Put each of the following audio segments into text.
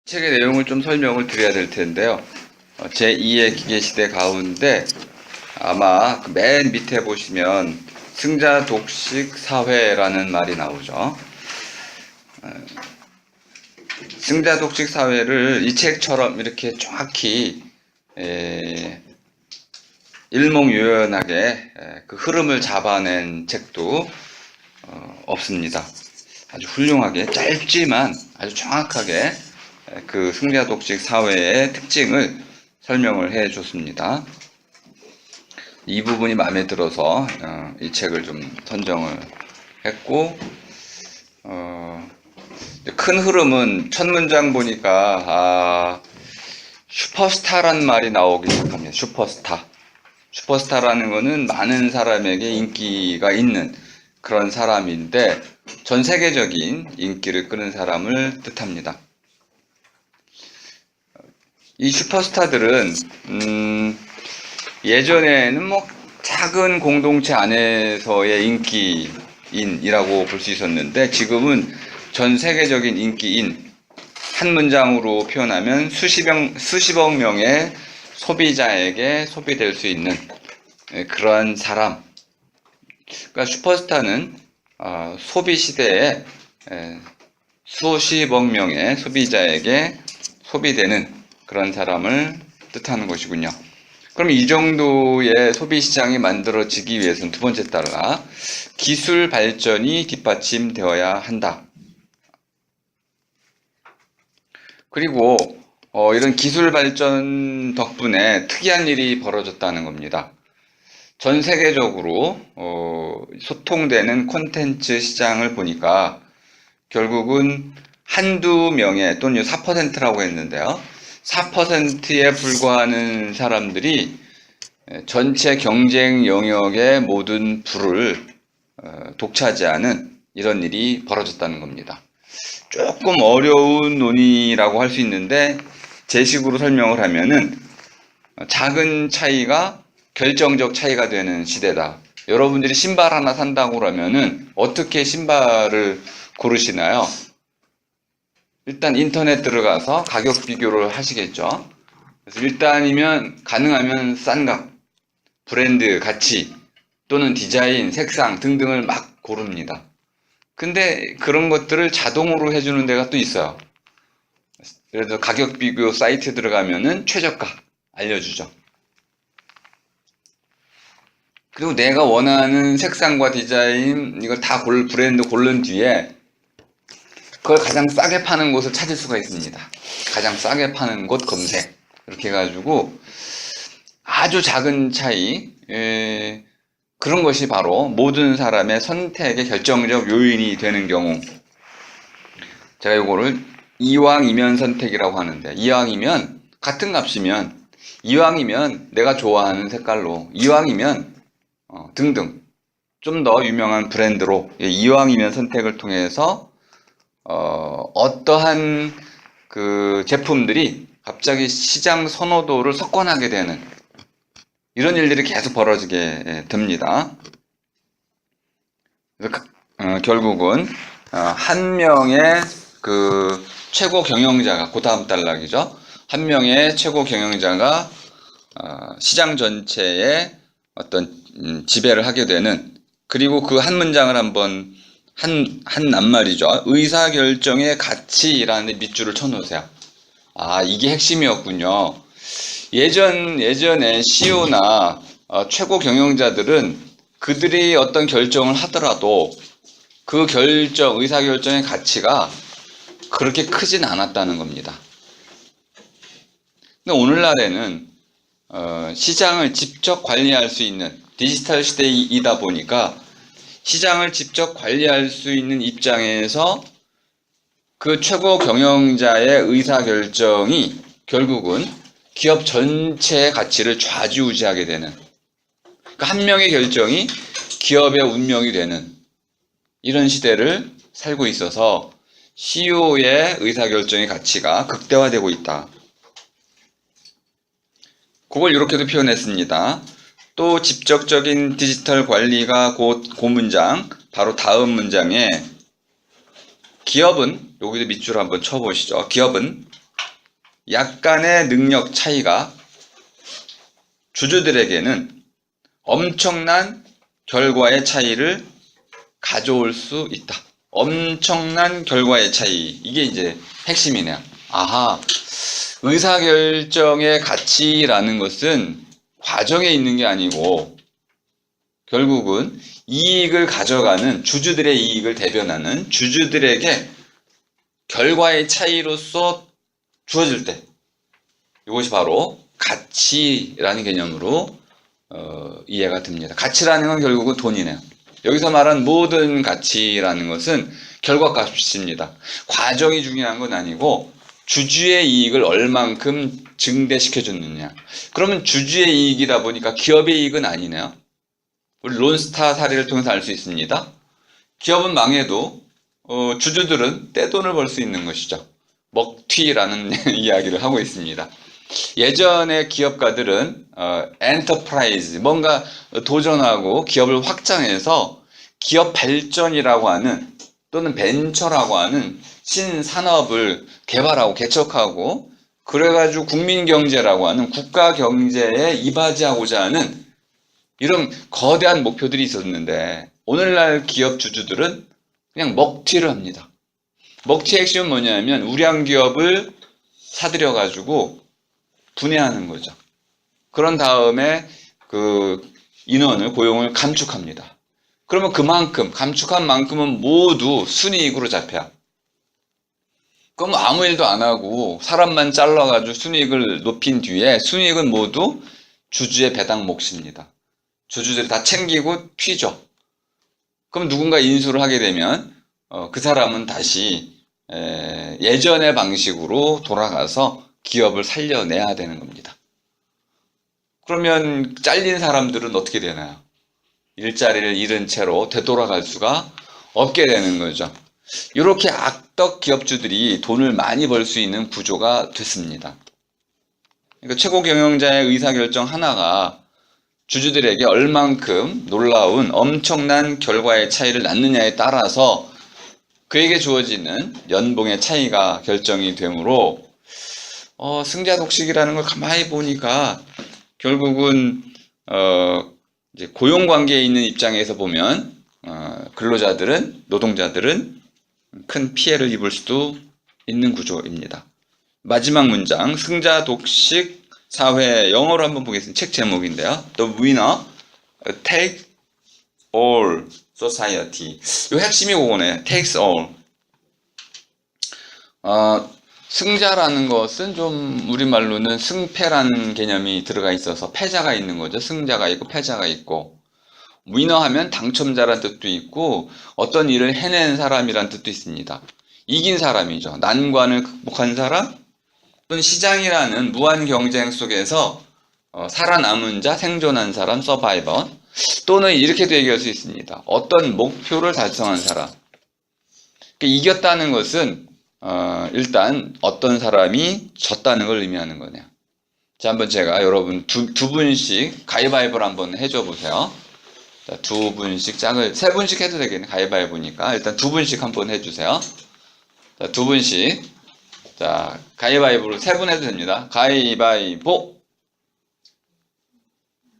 책의 내용을 좀 설명을 드려야 될 텐데요. 제2의 기계시대 가운데 아마 맨 밑에 보시면 승자 독식 사회라는 말이 나오죠. 승자 독식 사회를 이 책처럼 이렇게 정확히 일목요연하게 그 흐름을 잡아낸 책도 없습니다. 아주 훌륭하게 짧지만 아주 정확하게 그 승자 독식 사회의 특징을 설명을 해 줬습니다. 이 부분이 마음에 들어서 이 책을 좀 선정을 했고, 큰 흐름은 첫 문장 보니까 슈퍼스타란 말이 나오기 시작합니다. 슈퍼스타라는 거는 많은 사람에게 인기가 있는 그런 사람인데 전 세계적인 인기를 끄는 사람을 뜻합니다. 이 슈퍼스타들은 예전에는 뭐 작은 공동체 안에서의 인기인이라고 볼 수 있었는데 지금은 전 세계적인 인기인, 한 문장으로 표현하면 수십억 명의 소비자에게 소비될 수 있는 그러한 사람. 그러니까 슈퍼스타는 소비 시대에 수십억 명의 소비자에게 소비되는 그런 사람을 뜻하는 것이군요. 그럼 이 정도의 소비 시장이 만들어지기 위해서는 두 번째 따라 기술 발전이 뒷받침되어야 한다. 그리고 이런 기술 발전 덕분에 특이한 일이 벌어졌다는 겁니다. 전 세계적으로 소통되는 콘텐츠 시장을 보니까 결국은 한두 명의 또는 4%라고 했는데요. 4%에 불과하는 사람들이 전체 경쟁 영역의 모든 부를 독차지하는 이런 일이 벌어졌다는 겁니다. 조금 어려운 논의라고 할 수 있는데 제 식으로 설명을 하면은 작은 차이가 결정적 차이가 되는 시대다. 여러분들이 신발 하나 산다고 그러면은 어떻게 신발을 고르시나요? 일단 인터넷 들어가서 가격 비교를 하시겠죠. 그래서 일단이면 가능하면 싼 값, 브랜드, 가치 또는 디자인, 색상 등등을 막 고릅니다. 근데 그런 것들을 자동으로 해주는 데가 또 있어요. 그래서 가격 비교 사이트 들어가면은 최저가 알려주죠. 그리고 내가 원하는 색상과 디자인 이걸 다 브랜드 고른 뒤에 그걸 가장 싸게 파는 곳을 찾을 수가 있습니다. 가장 싸게 파는 곳 검색 이렇게 해가지고 아주 작은 차이, 그런 것이 바로 모든 사람의 선택의 결정적 요인이 되는 경우, 제가 이거를 이왕이면 선택이라고 하는데, 이왕이면 같은 값이면, 이왕이면 내가 좋아하는 색깔로, 이왕이면 등등 좀 더 유명한 브랜드로, 이왕이면 선택을 통해서 어떠한 그 제품들이 갑자기 시장 선호도를 석권하게 되는 이런 일들이 계속 벌어지게 됩니다. 그래서 결국은 한 명의 그 최고 경영자가, 그 다음 단락이죠. 한 명의 최고 경영자가 시장 전체에 어떤 지배를 하게 되는, 그리고 그 한 문장을 한번 한 낱말이죠. 의사결정의 가치라는 데 밑줄을 쳐놓으세요. 이게 핵심이었군요. 예전에 CEO나 최고 경영자들은 그들이 어떤 결정을 하더라도 그 의사결정의 가치가 그렇게 크진 않았다는 겁니다. 근데 오늘날에는 시장을 직접 관리할 수 있는 디지털 시대이다 보니까 시장을 직접 관리할 수 있는 입장에서 그 최고 경영자의 의사결정이 결국은 기업 전체의 가치를 좌지우지하게 되는, 그러니까 한 명의 결정이 기업의 운명이 되는 이런 시대를 살고 있어서 CEO의 의사결정의 가치가 극대화되고 있다. 그걸 이렇게도 표현했습니다. 또 직접적인 디지털 관리가 곧 그 문장, 바로 다음 문장에 기업은, 여기도 밑줄 한번 쳐보시죠. 기업은 약간의 능력 차이가 주주들에게는 엄청난 결과의 차이를 가져올 수 있다. 엄청난 결과의 차이. 이게 이제 핵심이네요. 아하. 의사결정의 가치라는 것은 과정에 있는 게 아니고 결국은 이익을 가져가는 주주들의 이익을 대변하는 주주들에게 결과의 차이로서 주어질 때 이것이 바로 가치라는 개념으로 이해가 됩니다. 가치라는 건 결국은 돈이네요. 여기서 말한 모든 가치라는 것은 결과값입니다. 과정이 중요한 건 아니고 주주의 이익을 얼만큼 증대시켜줬느냐. 그러면 주주의 이익이다 보니까 기업의 이익은 아니네요. 우리 론스타 사례를 통해서 알 수 있습니다. 기업은 망해도 주주들은 떼돈을 벌 수 있는 것이죠. 먹튀라는 이야기를 하고 있습니다. 예전의 기업가들은 엔터프라이즈, 뭔가 도전하고 기업을 확장해서 기업 발전이라고 하는 또는 벤처라고 하는 신산업을 개발하고 개척하고 그래가지고 국민경제라고 하는 국가경제에 이바지하고자 하는 이런 거대한 목표들이 있었는데 오늘날 기업 주주들은 그냥 먹튀를 합니다. 먹튀의 핵심은 뭐냐면 우량 기업을 사들여가지고 분해하는 거죠. 그런 다음에 그 인원을 고용을 감축합니다. 그러면 그만큼 감축한 만큼은 모두 순이익으로 잡혀요. 그럼 아무 일도 안 하고 사람만 잘라가지고 순이익을 높인 뒤에 순이익은 모두 주주의 배당 몫입니다. 주주들이 다 챙기고 튀죠. 그럼 누군가 인수를 하게 되면 그 사람은 다시 예전의 방식으로 돌아가서 기업을 살려내야 되는 겁니다. 그러면 잘린 사람들은 어떻게 되나요? 일자리를 잃은 채로 되돌아갈 수가 없게 되는 거죠. 이렇게 악덕 기업주들이 돈을 많이 벌 수 있는 구조가 됐습니다. 그러니까 최고 경영자의 의사결정 하나가 주주들에게 얼만큼 놀라운 엄청난 결과의 차이를 낳느냐에 따라서 그에게 주어지는 연봉의 차이가 결정이 되므로 승자독식이라는 걸 가만히 보니까 결국은 이제 고용관계에 있는 입장에서 보면 근로자들은 노동자들은 큰 피해를 입을 수도 있는 구조입니다. 마지막 문장 승자독식 사회 영어로 한번 보겠습니다. 책 제목인데요. The winner takes all society. 이 핵심이 그거네. takes all. 승자라는 것은 좀 우리말로는 승패라는 개념이 들어가 있어서 패자가 있는 거죠. 승자가 있고 패자가 있고 위너 하면 당첨자란 뜻도 있고 어떤 일을 해낸 사람이란 뜻도 있습니다. 이긴 사람이죠. 난관을 극복한 사람 또는 시장이라는 무한 경쟁 속에서 살아남은 자, 생존한 사람, 서바이버 또는 이렇게도 얘기할 수 있습니다. 어떤 목표를 달성한 사람. 이겼다는 것은 일단 어떤 사람이 졌다는 걸 의미하는 거네요. 자, 한번 제가 여러분 두 분씩 가위바위보를 한번 해줘 보세요. 자, 두 분씩 세 분씩 해도 되겠네. 가위바위보니까 일단 두 분씩 한번 해주세요. 자, 두 분씩. 자, 가위바위보를 세 분 해도 됩니다. 가위바위보.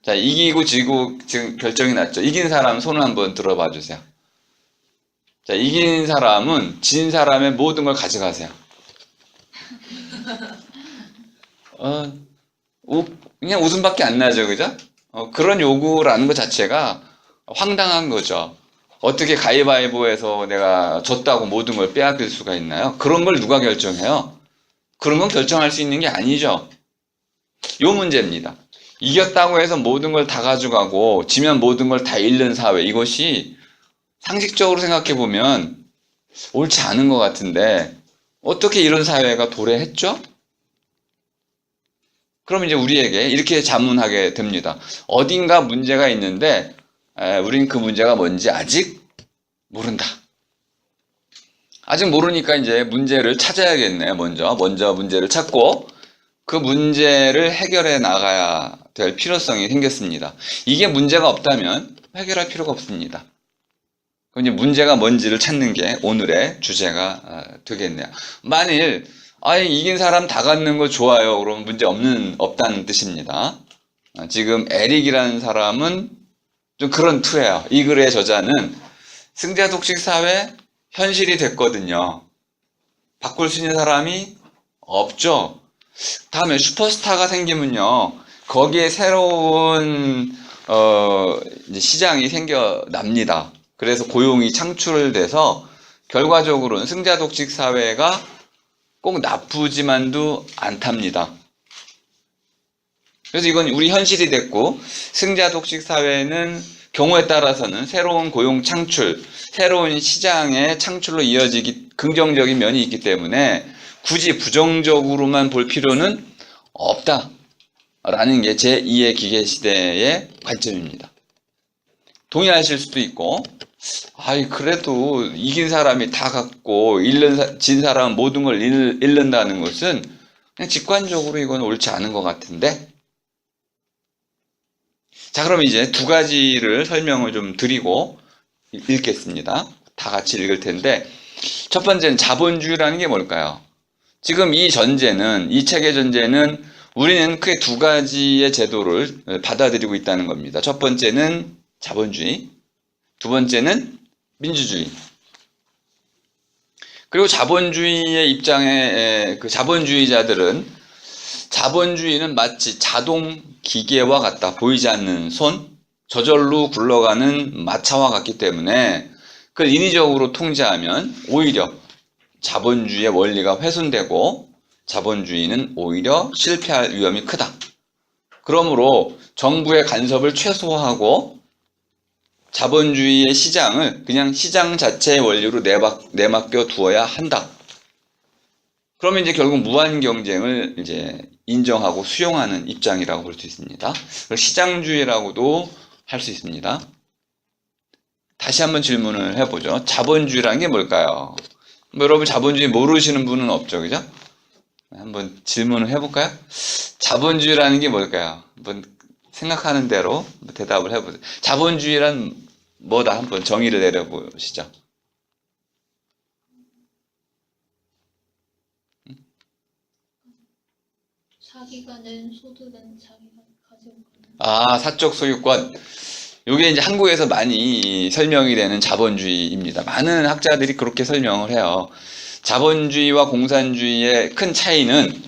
자, 이기고 지고 지금 결정이 났죠. 이긴 사람 손을 한번 들어봐 주세요. 자, 이긴 사람은 진 사람의 모든 걸 가져가세요. 그냥 웃음밖에 안 나죠, 그죠? 그런 요구라는 것 자체가 황당한 거죠. 어떻게 가위바위보에서 내가 졌다고 모든 걸 빼앗길 수가 있나요? 그런 걸 누가 결정해요? 그런 건 결정할 수 있는 게 아니죠. 요 문제입니다. 이겼다고 해서 모든 걸 다 가져가고 지면 모든 걸 다 잃는 사회, 이것이 상식적으로 생각해 보면 옳지 않은 것 같은데 어떻게 이런 사회가 도래했죠? 그럼 이제 우리에게 이렇게 자문하게 됩니다. 어딘가 문제가 있는데 우린 그 문제가 뭔지 아직 모른다. 아직 모르니까 이제 문제를 찾아야겠네. 먼저 문제를 찾고 그 문제를 해결해 나가야 될 필요성이 생겼습니다. 이게 문제가 없다면 해결할 필요가 없습니다. 그럼 이제 문제가 뭔지를 찾는 게 오늘의 주제가 되겠네요. 만일 아니, 이긴 사람 다 갖는 거 좋아요. 그러면 문제 없다는 뜻입니다. 지금 에릭이라는 사람은 좀 그런 투예요. 이 글의 저자는 승자 독식 사회 현실이 됐거든요. 바꿀 수 있는 사람이 없죠. 다음에 슈퍼스타가 생기면요, 거기에 새로운 이제 시장이 생겨납니다. 그래서 고용이 창출돼서 결과적으로는 승자 독식 사회가 꼭 나쁘지만도 않답니다. 그래서 이건 우리 현실이 됐고, 승자 독식 사회는 경우에 따라서는 새로운 고용 창출, 새로운 시장의 창출로 이어지기 긍정적인 면이 있기 때문에 굳이 부정적으로만 볼 필요는 없다라는 게 제2의 기계시대의 관점입니다. 동의하실 수도 있고, 아이, 그래도 이긴 사람이 다 갖고 진 사람은 모든 걸 잃는다는 것은 그냥 직관적으로 이건 옳지 않은 것 같은데. 자, 그럼 이제 두 가지를 설명을 좀 드리고 읽겠습니다. 다 같이 읽을 텐데, 첫 번째는 자본주의라는 게 뭘까요? 지금 이 전제는, 이 책의 전제는 우리는 크게 두 가지의 제도를 받아들이고 있다는 겁니다. 첫 번째는 자본주의, 두 번째는 민주주의. 그리고 자본주의의 입장에 그 자본주의자들은 자본주의는 마치 자동 기계와 같다. 보이지 않는 손, 저절로 굴러가는 마차와 같기 때문에 그걸 인위적으로 통제하면 오히려 자본주의의 원리가 훼손되고 자본주의는 오히려 실패할 위험이 크다. 그러므로 정부의 간섭을 최소화하고 자본주의의 시장을 그냥 시장 자체의 원리로 내맡겨 두어야 한다. 그러면 이제 결국 무한 경쟁을 이제 인정하고 수용하는 입장이라고 볼 수 있습니다. 시장주의라고도 할 수 있습니다. 다시 한번 질문을 해보죠. 자본주의라는 게 뭘까요? 여러분 자본주의 모르시는 분은 없죠, 그죠? 한번 질문을 해볼까요? 자본주의라는 게 뭘까요? 한번 생각하는 대로 대답을 해보세요. 자본주의란 뭐다? 한번 정의를 내려보시죠. 자기가 낸 소득은 자기가 가지고 가는. 아, 사적 소유권. 이게 이제 한국에서 많이 설명이 되는 자본주의입니다. 많은 학자들이 그렇게 설명을 해요. 자본주의와 공산주의의 큰 차이는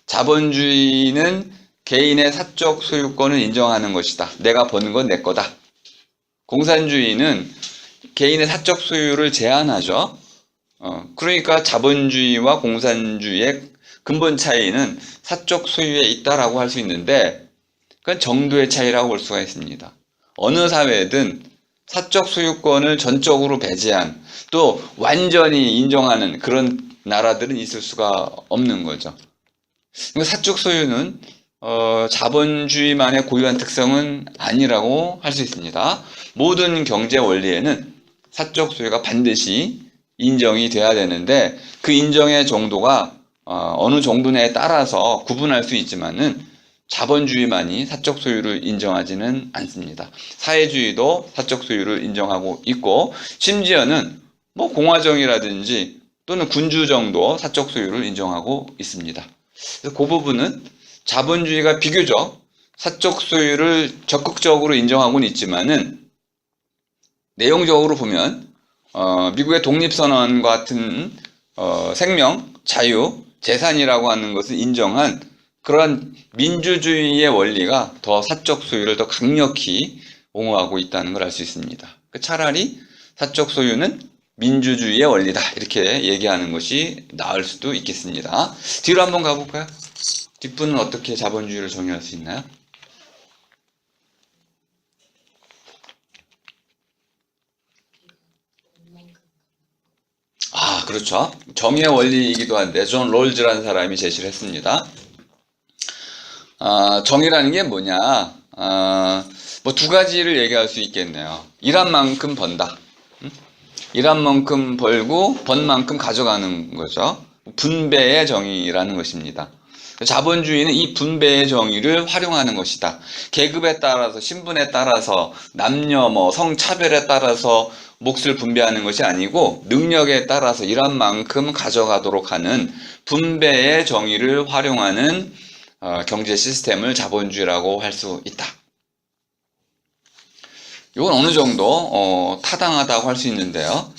자본주의는 개인의 사적 소유권을 인정하는 것이다. 내가 버는 건 내 거다. 공산주의는 개인의 사적 소유를 제한하죠. 그러니까 자본주의와 공산주의의 근본 차이는 사적 소유에 있다라고 할 수 있는데 그건 정도의 차이라고 볼 수가 있습니다. 어느 사회든 사적 소유권을 전적으로 배제한 또 완전히 인정하는 그런 나라들은 있을 수가 없는 거죠. 사적 소유는 자본주의만의 고유한 특성은 아니라고 할 수 있습니다. 모든 경제 원리에는 사적 소유가 반드시 인정이 돼야 되는데 그 인정의 정도가 어느 정도냐에 따라서 구분할 수 있지만은 자본주의만이 사적 소유를 인정하지는 않습니다. 사회주의도 사적 소유를 인정하고 있고 심지어는 뭐 공화정이라든지 또는 군주정도 사적 소유를 인정하고 있습니다. 그래서 그 부분은 자본주의가 비교적 사적 소유를 적극적으로 인정하고는 있지만은 내용적으로 보면 미국의 독립선언과 같은 생명, 자유, 재산이라고 하는 것을 인정한 그러한 민주주의의 원리가 더 사적 소유를 더 강력히 옹호하고 있다는 걸 알 수 있습니다. 차라리 사적 소유는 민주주의의 원리다 이렇게 얘기하는 것이 나을 수도 있겠습니다. 뒤로 한번 가볼까요? 뒷분은 어떻게 자본주의를 정의할 수 있나요? 아, 그렇죠. 정의의 원리이기도 한데 존 롤즈라는 사람이 제시를 했습니다. 정의라는 게 뭐냐? 뭐 두 가지를 얘기할 수 있겠네요. 일한 만큼 번다. 일한 만큼 벌고 번 만큼 가져가는 거죠. 분배의 정의라는 것입니다. 자본주의는 이 분배의 정의를 활용하는 것이다. 계급에 따라서, 신분에 따라서, 남녀, 성차별에 따라서 몫을 분배하는 것이 아니고 능력에 따라서 일한 만큼 가져가도록 하는 분배의 정의를 활용하는 경제 시스템을 자본주의라고 할 수 있다. 이건 어느 정도 타당하다고 할 수 있는데요.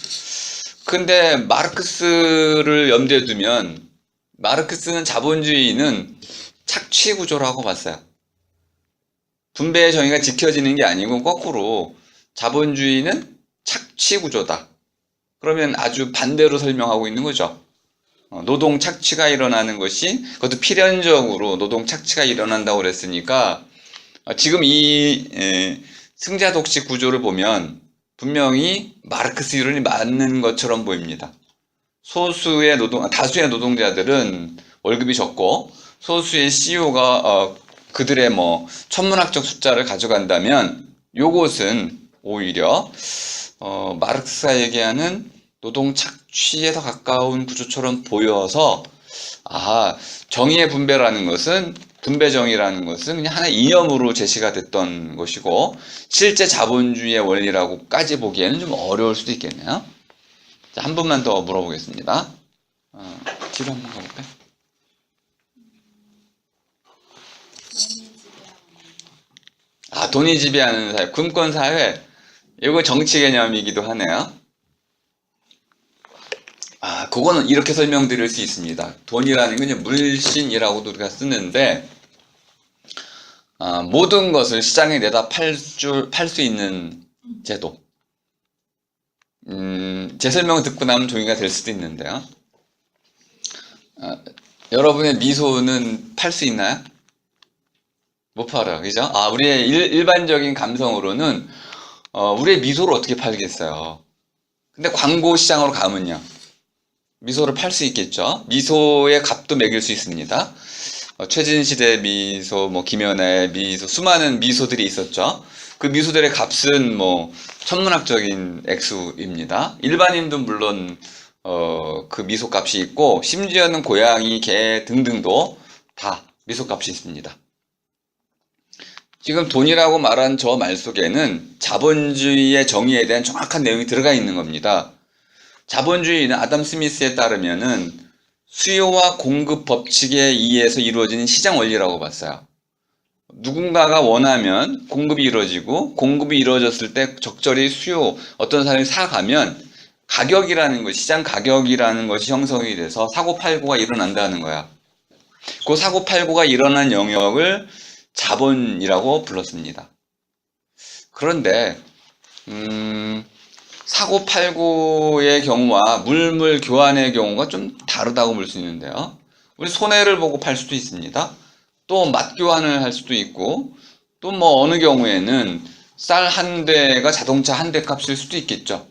근데 마르크스를 염두에 두면 마르크스는 자본주의는 착취구조라고 봤어요. 분배의 정의가 지켜지는 게 아니고 거꾸로 자본주의는 착취구조다. 그러면 아주 반대로 설명하고 있는 거죠. 노동 착취가 일어나는 것이, 그것도 필연적으로 노동 착취가 일어난다고 그랬으니까 지금 이 승자 독식 구조를 보면 분명히 마르크스 이론이 맞는 것처럼 보입니다. 다수의 노동자들은 월급이 적고 소수의 CEO가 그들의 천문학적 숫자를 가져간다면 요것은 오히려 마르크스가 얘기하는 노동 착취에 더 가까운 구조처럼 보여서 정의의 분배라는 것은 분배 정의라는 것은 그냥 하나의 이념으로 제시가 됐던 것이고 실제 자본주의의 원리라고까지 보기에는 좀 어려울 수도 있겠네요. 자, 한 분만 더 물어보겠습니다. 뒤로 한번 가볼까요? 돈이 지배하는 사회, 군권 사회. 이거 정치 개념이기도 하네요. 그거는 이렇게 설명드릴 수 있습니다. 돈이라는 건 물신이라고도 우리가 쓰는데 모든 것을 시장에 내다 팔 수 있는 제도. 제 설명을 듣고 나면 종이가 될 수도 있는데요. 여러분의 미소는 팔 수 있나요? 못 팔아요. 그죠? 우리의 일반적인 감성으로는 우리의 미소를 어떻게 팔겠어요? 근데 광고 시장으로 가면요. 미소를 팔 수 있겠죠. 미소의 값도 매길 수 있습니다. 최진실의 미소, 김연아의 미소, 수많은 미소들이 있었죠. 그 미소들의 값은 천문학적인 액수입니다. 일반인도 물론 그 미소 값이 있고 심지어는 고양이, 개 등등도 다 미소 값이 있습니다. 지금 돈이라고 말한 저 말 속에는 자본주의의 정의에 대한 정확한 내용이 들어가 있는 겁니다. 자본주의는 아담 스미스에 따르면은 수요와 공급 법칙에 의해서 이루어지는 시장 원리라고 봤어요. 누군가가 원하면 공급이 이루어지고 공급이 이루어졌을 때 적절히 어떤 사람이 사가면 가격이라는 것, 시장 가격이라는 것이 형성이 돼서 사고팔고가 일어난다는 거야. 그 사고팔고가 일어난 영역을 자본이라고 불렀습니다. 그런데 사고팔고의 경우와 물물 교환의 경우가 좀 다르다고 볼 수 있는데요. 우리 손해를 보고 팔 수도 있습니다. 또 맛교환을 할 수도 있고 또 어느 경우에는 쌀 한 대가 자동차 한 대 값일 수도 있겠죠.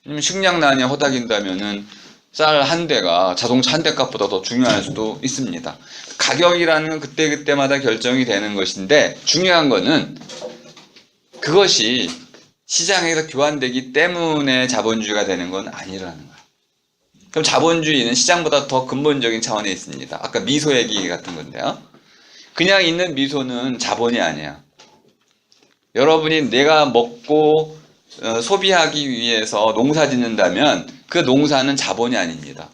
식량난이 허닥인다면은 쌀 한 대가 자동차 한 대 값보다 더 중요할 수도 있습니다. 가격이라는 건 그때그때마다 결정이 되는 것인데 중요한 거는 그것이 시장에서 교환되기 때문에 자본주의가 되는 건 아니라는 거예요. 그럼 자본주의는 시장보다 더 근본적인 차원에 있습니다. 아까 미소 얘기 같은 건데요. 그냥 있는 미소는 자본이 아니야. 여러분이 내가 먹고 소비하기 위해서 농사 짓는다면 그 농사는 자본이 아닙니다.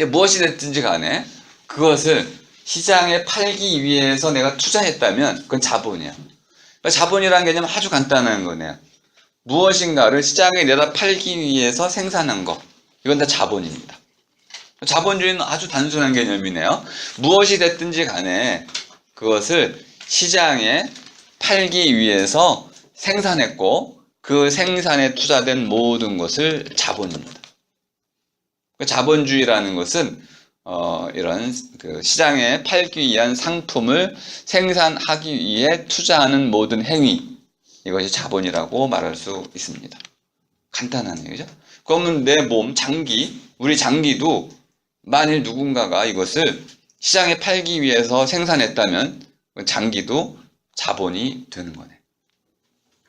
무엇이 됐든지 간에 그것을 시장에 팔기 위해서 내가 투자했다면 그건 자본이야. 그러니까 자본이라는 개념은 아주 간단한 거네요. 무엇인가를 시장에 내다 팔기 위해서 생산한 거. 이건 다 자본입니다. 자본주의는 아주 단순한 개념이네요. 무엇이 됐든지 간에 그것을 시장에 팔기 위해서 생산했고 그 생산에 투자된 모든 것을 자본입니다. 자본주의라는 것은 이런 그 시장에 팔기 위한 상품을 생산하기 위해 투자하는 모든 행위, 이것이 자본이라고 말할 수 있습니다. 간단한 얘기죠. 그러면 내 몸, 우리 장기도 만일 누군가가 이것을 시장에 팔기 위해서 생산했다면 장기도 자본이 되는 거네.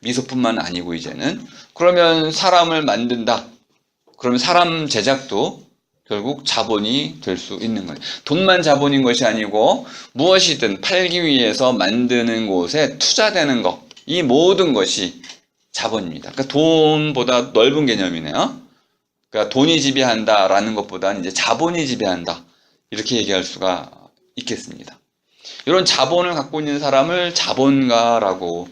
미소뿐만 아니고 이제는 그러면 사람을 만든다. 그러면 사람 제작도 결국 자본이 될 수 있는 거예요. 돈만 자본인 것이 아니고 무엇이든 팔기 위해서 만드는 곳에 투자되는 것, 이 모든 것이 자본입니다. 그러니까 돈보다 넓은 개념이네요. 그러니까 돈이 지배한다라는 것보다는 이제 자본이 지배한다, 이렇게 얘기할 수가 있겠습니다. 이런 자본을 갖고 있는 사람을 자본가라고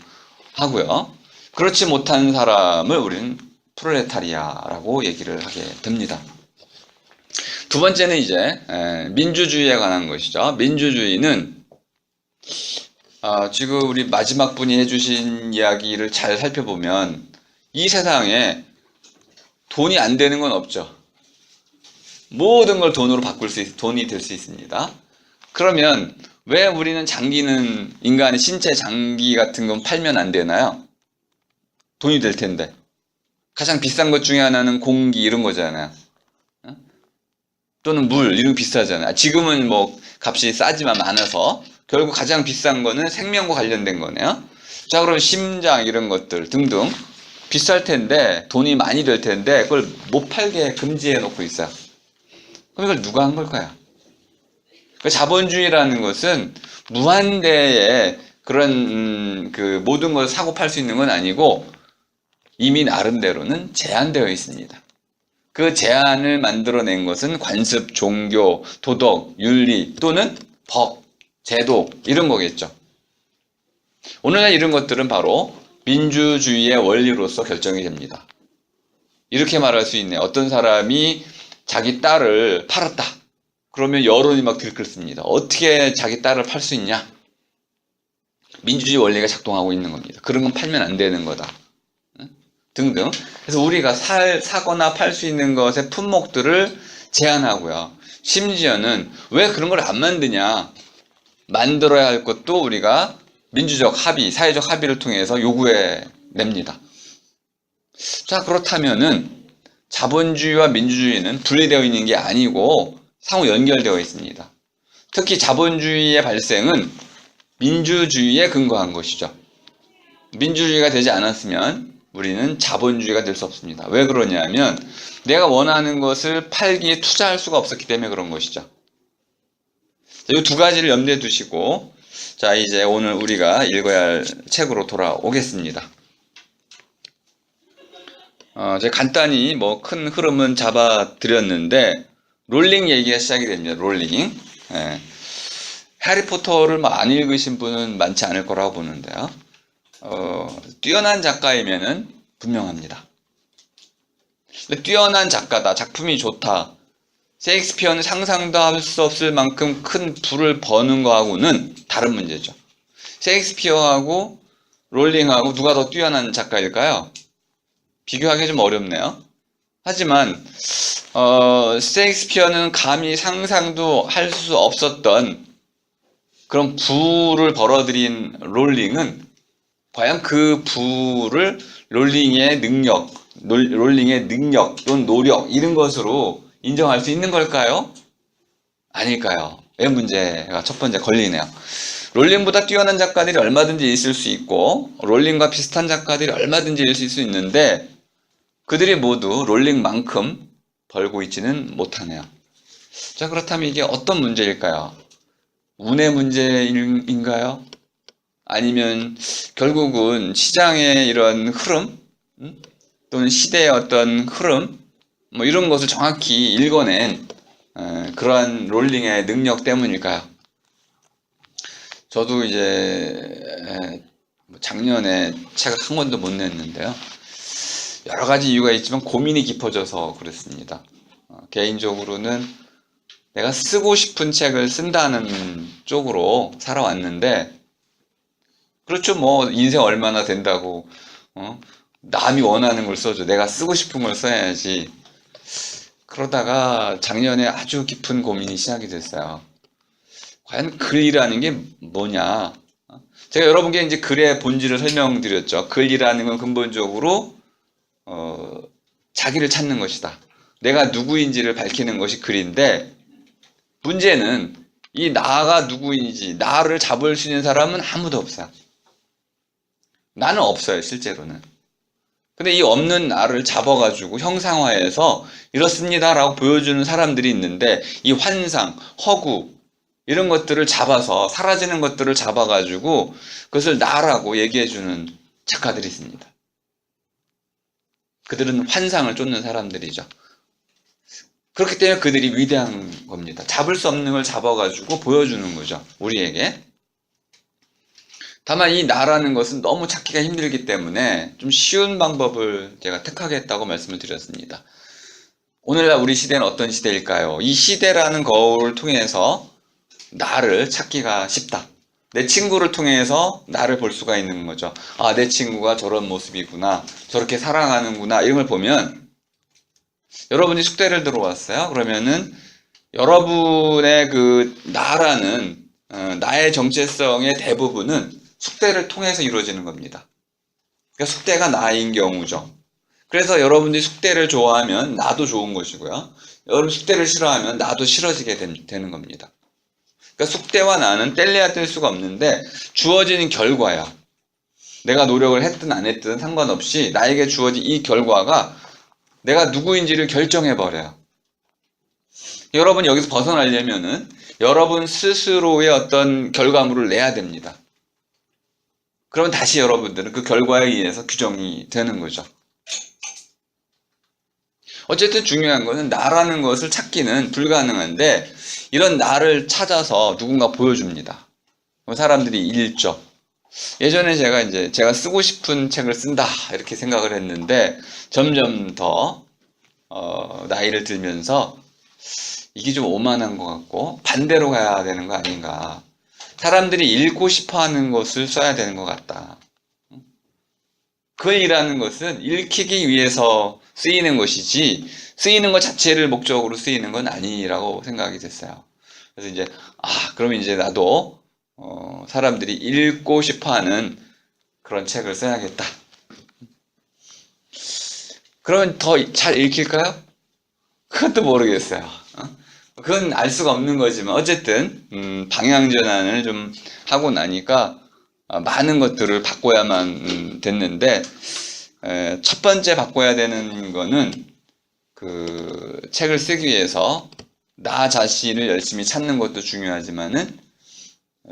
하고요. 그렇지 못한 사람을 우리는 프롤레타리아라고 얘기를 하게 됩니다. 두 번째는 이제 민주주의에 관한 것이죠. 민주주의는 지금 우리 마지막 분이 해주신 이야기를 잘 살펴보면 이 세상에 돈이 안 되는 건 없죠. 모든 걸 돈으로 바꿀 수 돈이 될 수 있습니다. 그러면 왜 우리는 장기는, 인간의 신체 장기 같은 건 팔면 안 되나요? 돈이 될 텐데. 가장 비싼 것 중에 하나는 공기, 이런 거잖아요. 또는 물, 이런 거 비싸잖아요. 지금은 뭐 값이 싸지만 많아서 결국 가장 비싼 거는 생명과 관련된 거네요. 자, 그럼 심장 이런 것들 등등 비쌀 텐데, 돈이 많이 될 텐데 그걸 못 팔게 금지해 놓고 있어요. 그럼 이걸 누가 한 걸까요? 그 자본주의라는 것은 무한대의 그런 그 모든 걸 사고 팔 수 있는 건 아니고 이미 나름대로는 제한되어 있습니다. 그 제한을 만들어낸 것은 관습, 종교, 도덕, 윤리 또는 법, 제도, 이런 거겠죠. 오늘날 이런 것들은 바로 민주주의의 원리로서 결정이 됩니다. 이렇게 말할 수 있네요. 어떤 사람이 자기 딸을 팔았다. 그러면 여론이 막 들끓습니다. 어떻게 자기 딸을 팔 수 있냐? 민주주의 원리가 작동하고 있는 겁니다. 그런 건 팔면 안 되는 거다. 등등. 그래서 우리가 사거나 팔 수 있는 것의 품목들을 제한하고요. 심지어는 왜 그런 걸 안 만드냐? 만들어야 할 것도 우리가 민주적 합의, 사회적 합의를 통해서 요구해 냅니다. 자, 그렇다면은 자본주의와 민주주의는 분리되어 있는 게 아니고 상호 연결되어 있습니다. 특히 자본주의의 발생은 민주주의에 근거한 것이죠. 민주주의가 되지 않았으면 우리는 자본주의가 될 수 없습니다. 왜 그러냐면 내가 원하는 것을 팔기에 투자할 수가 없었기 때문에 그런 것이죠. 이 두 가지를 염두에 두시고, 자, 이제 오늘 우리가 읽어야 할 책으로 돌아오겠습니다. 제가 간단히 뭐 큰 흐름은 잡아드렸는데 롤링 얘기가 시작이 됩니다. 롤링. 예. 해리포터를 안 읽으신 분은 많지 않을 거라고 보는데요. 뛰어난 작가이면은 분명합니다. 뛰어난 작가다, 작품이 좋다, 셰익스피어는 상상도 할 수 없을 만큼 큰 부를 버는 거하고는 다른 문제죠. 셰익스피어하고 롤링하고 누가 더 뛰어난 작가일까요? 비교하기 좀 어렵네요. 하지만 셰익스피어는 감히 상상도 할 수 없었던 그런 부를 벌어들인 롤링은 과연 그 부를 롤링의 능력 또는 노력, 이런 것으로 인정할 수 있는 걸까요? 아닐까요? 이 문제가 첫 번째 걸리네요. 롤링보다 뛰어난 작가들이 얼마든지 있을 수 있고 롤링과 비슷한 작가들이 얼마든지 있을 수 있는데 그들이 모두 롤링만큼 벌고 있지는 못하네요. 자, 그렇다면 이게 어떤 문제일까요? 운의 문제인가요? 아니면 결국은 시장의 이런 흐름, 또는 시대의 어떤 흐름, 뭐 이런 것을 정확히 읽어낸 그러한 롤링의 능력 때문일까요? 저도 이제 작년에 책을 한 권도 못 냈는데요. 여러 가지 이유가 있지만 고민이 깊어져서 그랬습니다. 개인적으로는 내가 쓰고 싶은 책을 쓴다는 쪽으로 살아왔는데, 그렇죠. 뭐 인생 얼마나 된다고 남이 원하는 걸 써줘, 내가 쓰고 싶은 걸 써야지. 그러다가 작년에 아주 깊은 고민이 시작이 됐어요. 과연 글이라는 게 뭐냐? 제가 여러분께 이제 글의 본질을 설명드렸죠. 글이라는 건 근본적으로 자기를 찾는 것이다. 내가 누구인지를 밝히는 것이 글인데, 문제는 이 나가 누구인지, 나를 잡을 수 있는 사람은 아무도 없어요. 나는 없어요, 실제로는. 근데 이 없는 나를 잡아가지고 형상화해서 이렇습니다라고 보여주는 사람들이 있는데, 이 환상, 허구 이런 것들을 잡아서, 사라지는 것들을 잡아가지고 그것을 나라고 얘기해주는 작가들이 있습니다. 그들은 환상을 쫓는 사람들이죠. 그렇기 때문에 그들이 위대한 겁니다. 잡을 수 없는 걸 잡아가지고 보여주는 거죠, 우리에게. 다만 이 나라는 것은 너무 찾기가 힘들기 때문에 좀 쉬운 방법을 제가 택하겠다고 말씀을 드렸습니다. 오늘날 우리 시대는 어떤 시대일까요? 이 시대라는 거울을 통해서 나를 찾기가 쉽다. 내 친구를 통해서 나를 볼 수가 있는 거죠. 아, 내 친구가 저런 모습이구나, 저렇게 살아가는구나, 이런 걸 보면, 여러분이 숙대를 들어왔어요. 그러면은 여러분의 그 나라는, 나의 정체성의 대부분은 숙대를 통해서 이루어지는 겁니다. 그러니까 숙대가 나인 경우죠. 그래서 여러분들이 숙대를 좋아하면 나도 좋은 것이고요, 여러분 숙대를 싫어하면 나도 싫어지게 되는 겁니다. 그러니까 숙대와 나는 뗄래야 뗄 수가 없는데 주어지는 결과야. 내가 노력을 했든 안 했든 상관없이 나에게 주어진 이 결과가 내가 누구인지를 결정해버려요. 여러분이 여기서 벗어나려면은 여러분 스스로의 어떤 결과물을 내야 됩니다. 그러면 다시 여러분들은 그 결과에 의해서 규정이 되는 거죠. 어쨌든 중요한 것은 나라는 것을 찾기는 불가능한데, 이런 나를 찾아서 누군가 보여줍니다. 사람들이 읽죠. 예전에 제가 쓰고 싶은 책을 쓴다 이렇게 생각을 했는데, 점점 더 나이를 들면서 이게 좀 오만한 것 같고 반대로 가야 되는 거 아닌가. 사람들이 읽고 싶어 하는 것을 써야 되는 것 같다. 글이라는 것은 읽히기 위해서 쓰이는 것이지 쓰이는 것 자체를 목적으로 쓰이는 건 아니라고 생각이 됐어요. 그래서 이제 그럼 이제 나도 사람들이 읽고 싶어하는 그런 책을 써야겠다. 그러면 더 잘 읽힐까요? 그것도 모르겠어요. 그건 알 수가 없는 거지만 어쨌든 방향 전환을 좀 하고 나니까 많은 것들을 바꿔야만 됐는데, 첫 번째 바꿔야 되는 거는 그 책을 쓰기 위해서 나 자신을 열심히 찾는 것도 중요하지만은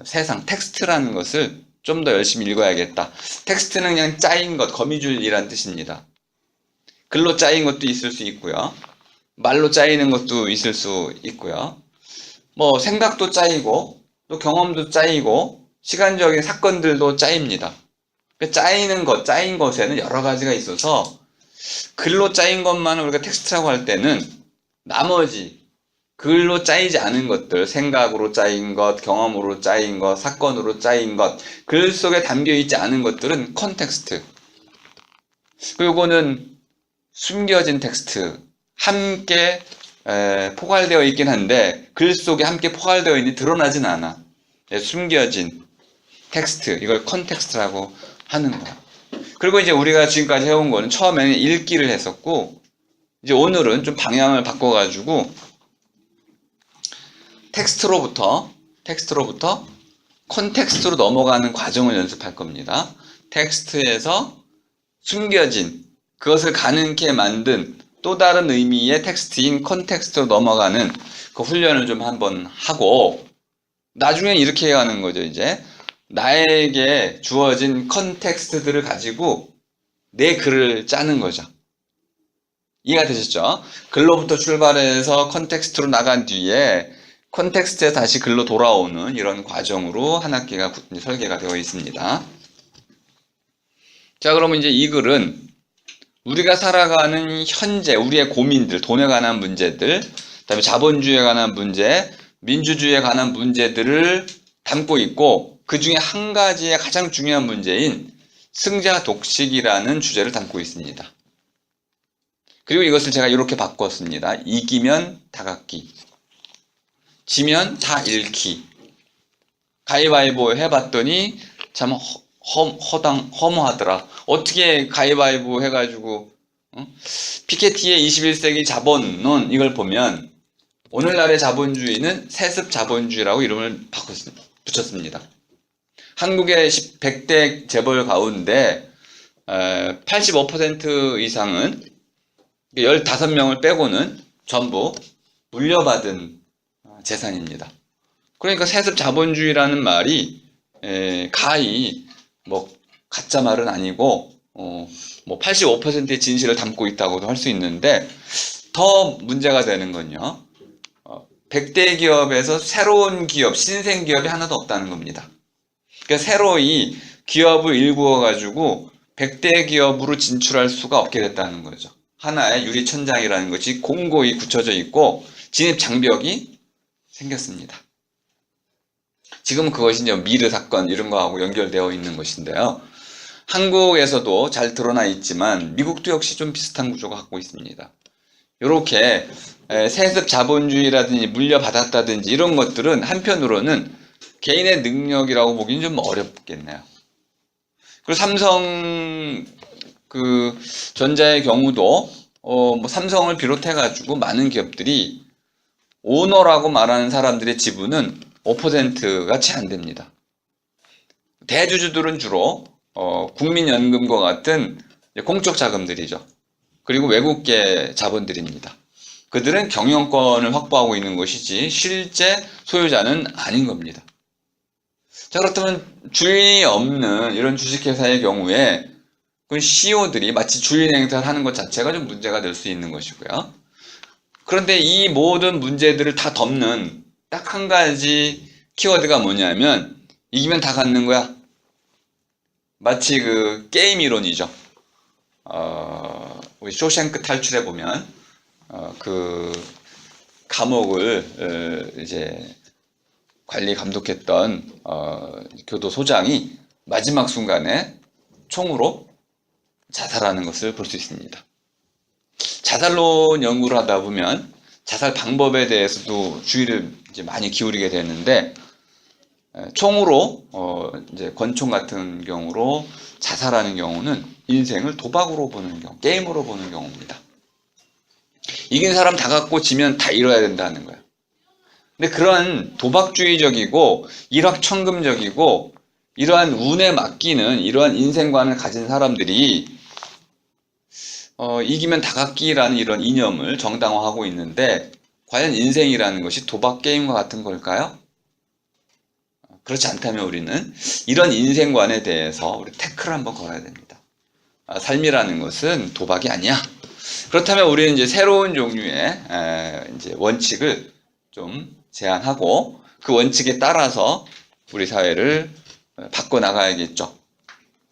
세상 텍스트라는 것을 좀 더 열심히 읽어야겠다. 텍스트는 그냥 짜인 것, 거미줄이란 뜻입니다. 글로 짜인 것도 있을 수 있고요, 말로 짜이는 것도 있을 수 있고요, 뭐 생각도 짜이고 또 경험도 짜이고 시간적인 사건들도 짜입니다. 짜이는 것, 짜인 것에는 여러 가지가 있어서 글로 짜인 것만을 우리가 텍스트라고 할 때는 나머지 글로 짜이지 않은 것들, 생각으로 짜인 것, 경험으로 짜인 것, 사건으로 짜인 것, 글 속에 담겨 있지 않은 것들은 컨텍스트. 그리고 이거는 숨겨진 텍스트, 함께 포괄되어 있긴 한데 글 속에 함께 포괄되어 있는데 드러나진 않아. 숨겨진 텍스트, 이걸 컨텍스트라고 하는 거야. 그리고 이제 우리가 지금까지 해온 거는 처음에는 읽기를 했었고, 이제 오늘은 좀 방향을 바꿔가지고 텍스트로부터 컨텍스트로 넘어가는 과정을 연습할 겁니다. 텍스트에서 숨겨진, 그것을 가능케 만든 또 다른 의미의 텍스트인 컨텍스트로 넘어가는 그 훈련을 좀 한번 하고, 나중엔 이렇게 해야 하는 거죠. 이제 나에게 주어진 컨텍스트들을 가지고 내 글을 짜는 거죠. 이해가 되셨죠? 글로부터 출발해서 컨텍스트로 나간 뒤에 컨텍스트에 다시 글로 돌아오는 이런 과정으로 한 학기가 설계가 되어 있습니다. 자, 그러면 이제 이 글은 우리가 살아가는 현재 우리의 고민들, 돈에 관한 문제들, 그다음에 자본주의에 관한 문제, 민주주의에 관한 문제들을 담고 있고, 그 중에 한 가지의 가장 중요한 문제인 승자 독식이라는 주제를 담고 있습니다. 그리고 이것을 제가 이렇게 바꿨습니다. 이기면 다 갖기, 지면 다 잃기. 가위바위보 해봤더니 참 허무하더라. 어떻게 가위바위보 해가지고 피케티의 21세기 자본론, 이걸 보면 오늘날의 자본주의는 세습 자본주의라고 이름을 붙였습니다. 한국의 100대 재벌 가운데 85% 이상은 15명을 빼고는 전부 물려받은 재산입니다. 그러니까 세습 자본주의라는 말이 가히 뭐 가짜 말은 아니고 뭐 85%의 진실을 담고 있다고도 할 수 있는데, 더 문제가 되는 건요, 100대 기업에서 새로운 기업, 신생 기업이 하나도 없다는 겁니다. 그러니까 새로이 기업을 일구어 가지고 100대 기업으로 진출할 수가 없게 됐다는 거죠. 하나의 유리천장이라는 것이 공고히 굳혀져 있고 진입 장벽이 생겼습니다. 지금 그것이 이제 미르 사건 이런 거하고 연결되어 있는 것인데요. 한국에서도 잘 드러나 있지만 미국도 역시 좀 비슷한 구조가 갖고 있습니다. 이렇게 세습 자본주의라든지 물려받았다든지 이런 것들은 한편으로는 개인의 능력이라고 보기는 좀 어렵겠네요. 그리고 삼성 전자의 경우도 뭐 삼성을 비롯해 가지고 많은 기업들이 오너라고 말하는 사람들의 지분은 5%가 채 안 됩니다. 대주주들은 주로 국민연금과 같은 공적 자금들이죠. 그리고 외국계 자본들입니다. 그들은 경영권을 확보하고 있는 것이지 실제 소유자는 아닌 겁니다. 자, 그렇다면 주인이 없는 이런 주식회사의 경우에 그 CEO들이 마치 주인 행세를 하는 것 자체가 좀 문제가 될 수 있는 것이고요. 그런데 이 모든 문제들을 다 덮는 딱 한 가지 키워드가 뭐냐면, 이기면 다 갖는 거야. 마치 그 게임 이론이죠. 우리 쇼생크 탈출해 보면 그 감옥을 이제 관리 감독했던 교도소장이 마지막 순간에 총으로 자살하는 것을 볼 수 있습니다. 자살론 연구를 하다 보면 자살 방법에 대해서도 주의를 이제 많이 기울이게 되는데, 총으로 이제 권총 같은 경우로 자살하는 경우는 인생을 도박으로 보는 경우, 게임으로 보는 경우입니다. 이긴 사람 다 갖고 지면 다 잃어야 된다는 거예요. 근데 그런 도박주의적이고 일확천금적이고 이러한 운에 맡기는 이러한 인생관을 가진 사람들이 이기면 다 갖기라는 이런 이념을 정당화하고 있는데, 과연 인생이라는 것이 도박 게임과 같은 걸까요? 그렇지 않다면 우리는 이런 인생관에 대해서 우리 태클을 한번 걸어야 됩니다. 삶이라는 것은 도박이 아니야. 그렇다면 우리는 이제 새로운 종류의 이제 원칙을 좀 제안하고 그 원칙에 따라서 우리 사회를 바꿔 나가야겠죠.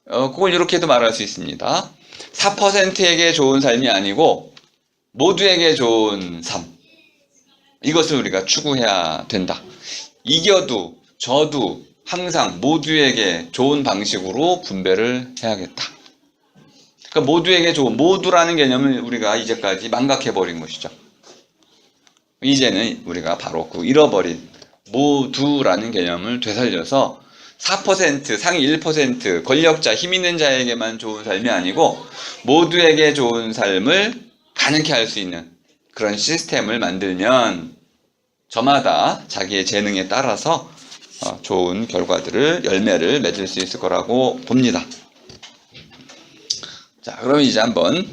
그걸 이렇게도 말할 수 있습니다. 4%에게 좋은 삶이 아니고 모두에게 좋은 삶. 이것을 우리가 추구해야 된다. 이겨도 저도 항상 모두에게 좋은 방식으로 분배를 해야겠다. 그러니까 모두에게 좋은, 모두라는 개념을 우리가 이제까지 망각해버린 것이죠. 이제는 우리가 바로 그 잃어버린 모두라는 개념을 되살려서 4%, 상위 1%, 권력자, 힘 있는 자에게만 좋은 삶이 아니고 모두에게 좋은 삶을 가능케 할 수 있는 그런 시스템을 만들면 저마다 자기의 재능에 따라서 좋은 결과들을, 열매를 맺을 수 있을 거라고 봅니다. 자, 그럼 이제 한번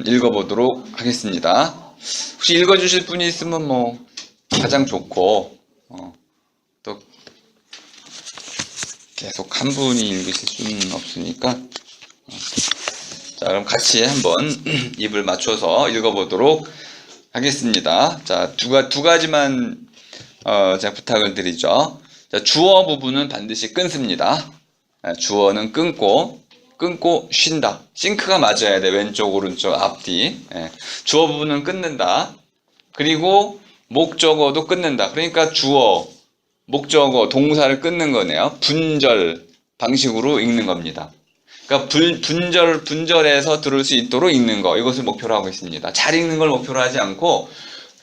읽어보도록 하겠습니다. 혹시 읽어주실 분이 있으면 뭐 가장 좋고, 또 계속 한 분이 읽으실 수는 없으니까, 자, 그럼 같이 한번 입을 맞춰서 읽어보도록 하겠습니다. 자, 두 가지만 제가 부탁을 드리죠. 자, 주어 부분은 반드시 끊습니다. 주어는 끊고 쉰다. 싱크가 맞아야 돼. 왼쪽, 오른쪽, 앞뒤. 주어 부분은 끊는다. 그리고 목적어도 끊는다. 그러니까 주어, 목적어, 동사를 끊는 거네요. 분절 방식으로 읽는 겁니다. 그러니까 분절해서 들을 수 있도록 읽는 거, 이것을 목표로 하고 있습니다. 잘 읽는 걸 목표로 하지 않고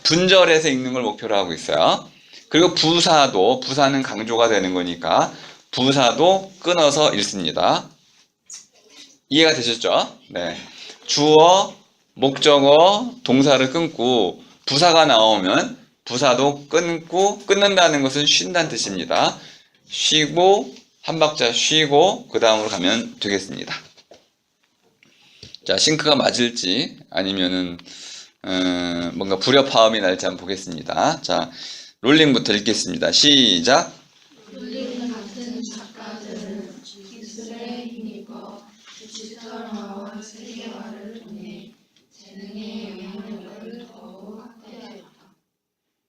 분절해서 읽는 걸 목표로 하고 있어요. 그리고 부사는 강조가 되는 거니까 부사도 끊어서 읽습니다. 이해가 되셨죠? 네. 주어, 목적어, 동사를 끊고 부사가 나오면 부사도 끊는다는 것은 쉰다는 뜻입니다. 쉬고 한 박자 쉬고 그 다음으로 가면 되겠습니다. 자, 싱크가 맞을지 아니면은 뭔가 불협화음이 날지 한번 보겠습니다. 자, 롤링부터 읽겠습니다. 시작. 롤링 같은 작가들은 기술에 힘입어 디지털화와 세계화를 통해 재능의 영향력을 더욱 확대했다.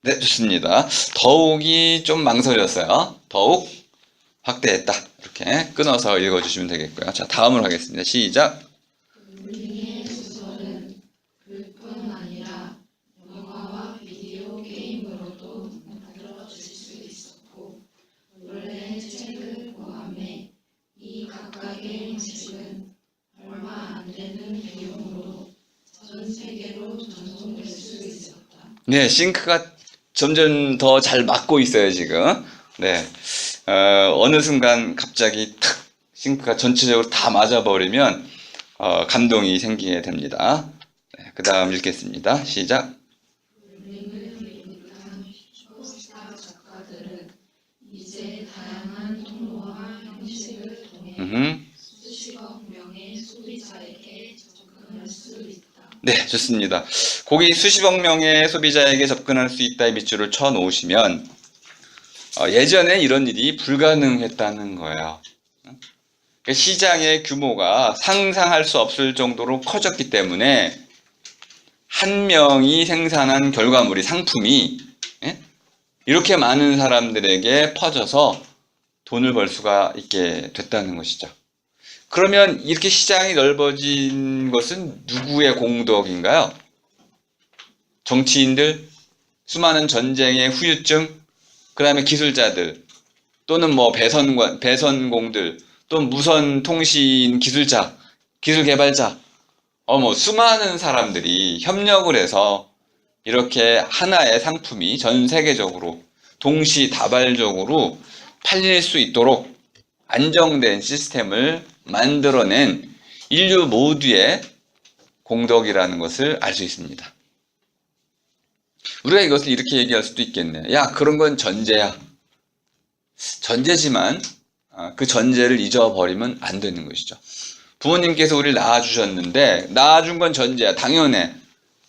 네, 좋습니다. 더욱이 좀 망설였어요. 더욱 확대했다. 이렇게 끊어서 읽어주시면 되겠고요. 자, 다음으로 하겠습니다. 시작. 롤링의 소설은 글뿐 아니라 영화와 비디오 게임으로도 만들어질 수 있었고 원래 책을 포함해 이 각각의 형식은 얼마 안 되는 비용으로 전 세계로 전송될 수 있었다. 네, 싱크가 점점 더 잘 맞고 있어요, 지금. 네. 어느 순간 갑자기 탁 싱크가 전체적으로 다 맞아버리면 감동이 생기게 됩니다. 네, 그 다음 읽겠습니다. 시작. 롤링을 비롯한 슈퍼스타 작가들은 이제 다양한 통로와 형식을 통해 수십억 명의 소비자에게 접근할 수 있다. 네, 좋습니다. 거기 수십억 명의 소비자에게 접근할 수 있다의 밑줄을 쳐 놓으시면 예전에 이런 일이 불가능했다는 거예요. 그러니까 시장의 규모가 상상할 수 없을 정도로 커졌기 때문에 한 명이 생산한 결과물이 상품이 이렇게 많은 사람들에게 퍼져서 돈을 벌 수가 있게 됐다는 것이죠. 그러면 이렇게 시장이 넓어진 것은 누구의 공덕인가요? 정치인들, 수많은 전쟁의 후유증, 그 다음에 기술자들, 또는 뭐 배선공들, 또 무선 통신 기술자, 기술 개발자, 뭐 수많은 사람들이 협력을 해서 이렇게 하나의 상품이 전 세계적으로 동시다발적으로 팔릴 수 있도록 안정된 시스템을 만들어낸 인류 모두의 공덕이라는 것을 알 수 있습니다. 우리가 이것을 이렇게 얘기할 수도 있겠네요. 야, 그런 건 전제야. 전제지만 그 전제를 잊어버리면 안 되는 것이죠. 부모님께서 우리를 낳아주셨는데 낳아준 건 전제야. 당연해.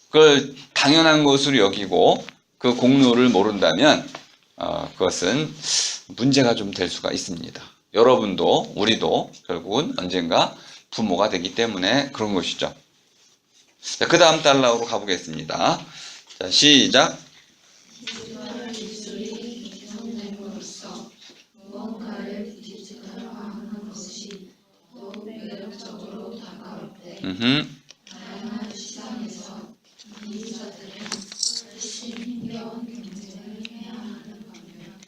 그걸 당연한 것으로 여기고 그 공로를 모른다면 그것은 문제가 좀 될 수가 있습니다. 여러분도 우리도 결국은 언젠가 부모가 되기 때문에 그런 것이죠. 자, 그 다음 달러로 가보겠습니다. 자, 시작. 디지털 기술이 개선됨으로써 무언가를 디지털화하는 것이 더욱 매력적으로 다가올 때 다양한 시장에서 유저들은 훨씬 힘겨운 경쟁을 해야 하는 반면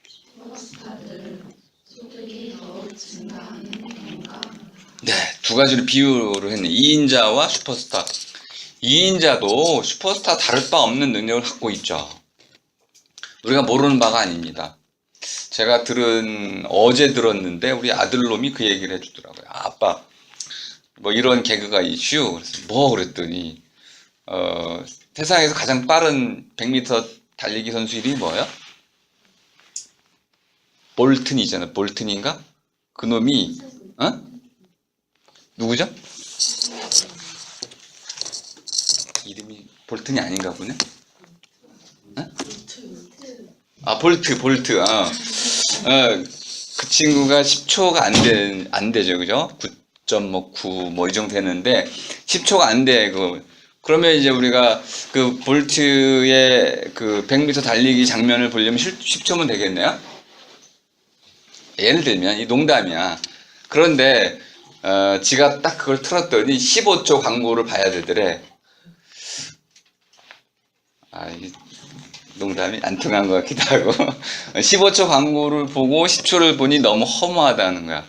슈퍼스타들은 소득이 더욱 증가하는 경우가 많다. 네, 두 가지로 비유를 했네. 2인자와 슈퍼스타. 2인자도 슈퍼스타 다를 바 없는 능력을 갖고 있죠. 우리가 모르는 바가 아닙니다. 제가 어제 들었는데 우리 아들놈이 그 얘기를 해주더라고요. 아빠, 뭐 이런 개그가 이슈. 그래서 뭐 그랬더니 세상에서 가장 빠른 100m 달리기 선수 이름이 뭐예요? 볼튼이잖아. 볼튼인가? 그 놈이 누구죠? 이름이 볼튼이 아닌가 보네. 볼트. 그 친구가 10초가 안 되죠, 그죠? 9.9 뭐 이 정도 되는데 10초가 안 돼. 그러면 이제 우리가 그 볼트의 그 100m 달리기 장면을 보려면 10초면 되겠네요. 예를 들면 이 농담이야. 그런데 지가 딱 그걸 틀었더니 15초 광고를 봐야 되더래. 이 농담이 안 통한 것 같기도 하고 15초 광고를 보고 10초를 보니 너무 허무하다는 거야.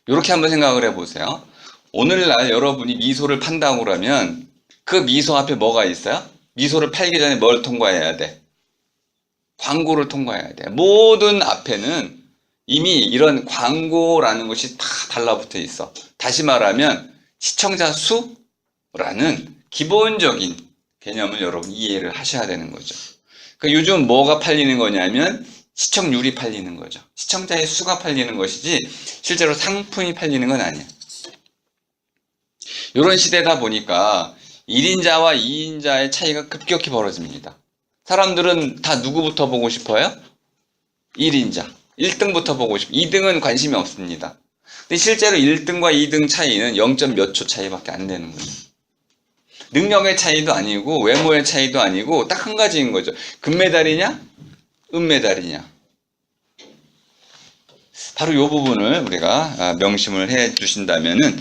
이렇게 한번 생각을 해보세요. 오늘날 여러분이 미소를 판다고 그러면 그 미소 앞에 뭐가 있어요? 미소를 팔기 전에 뭘 통과해야 돼? 광고를 통과해야 돼. 모든 앞에는 이미 이런 광고라는 것이 다 달라붙어 있어. 다시 말하면 시청자 수라는 기본적인 개념을 여러분 이해를 하셔야 되는 거죠. 그러니까 요즘 뭐가 팔리는 거냐면 시청률이 팔리는 거죠. 시청자의 수가 팔리는 것이지 실제로 상품이 팔리는 건 아니야. 이런 시대다 보니까 1인자와 2인자의 차이가 급격히 벌어집니다. 사람들은 다 누구부터 보고 싶어요? 1인자. 1등부터 보고 싶어요. 2등은 관심이 없습니다. 근데 실제로 1등과 2등 차이는 0점 몇 초 차이밖에 안 되는 거예요. 능력의 차이도 아니고 외모의 차이도 아니고 딱 한 가지인 거죠. 금메달이냐? 은메달이냐? 바로 이 부분을 우리가 명심을 해 주신다면은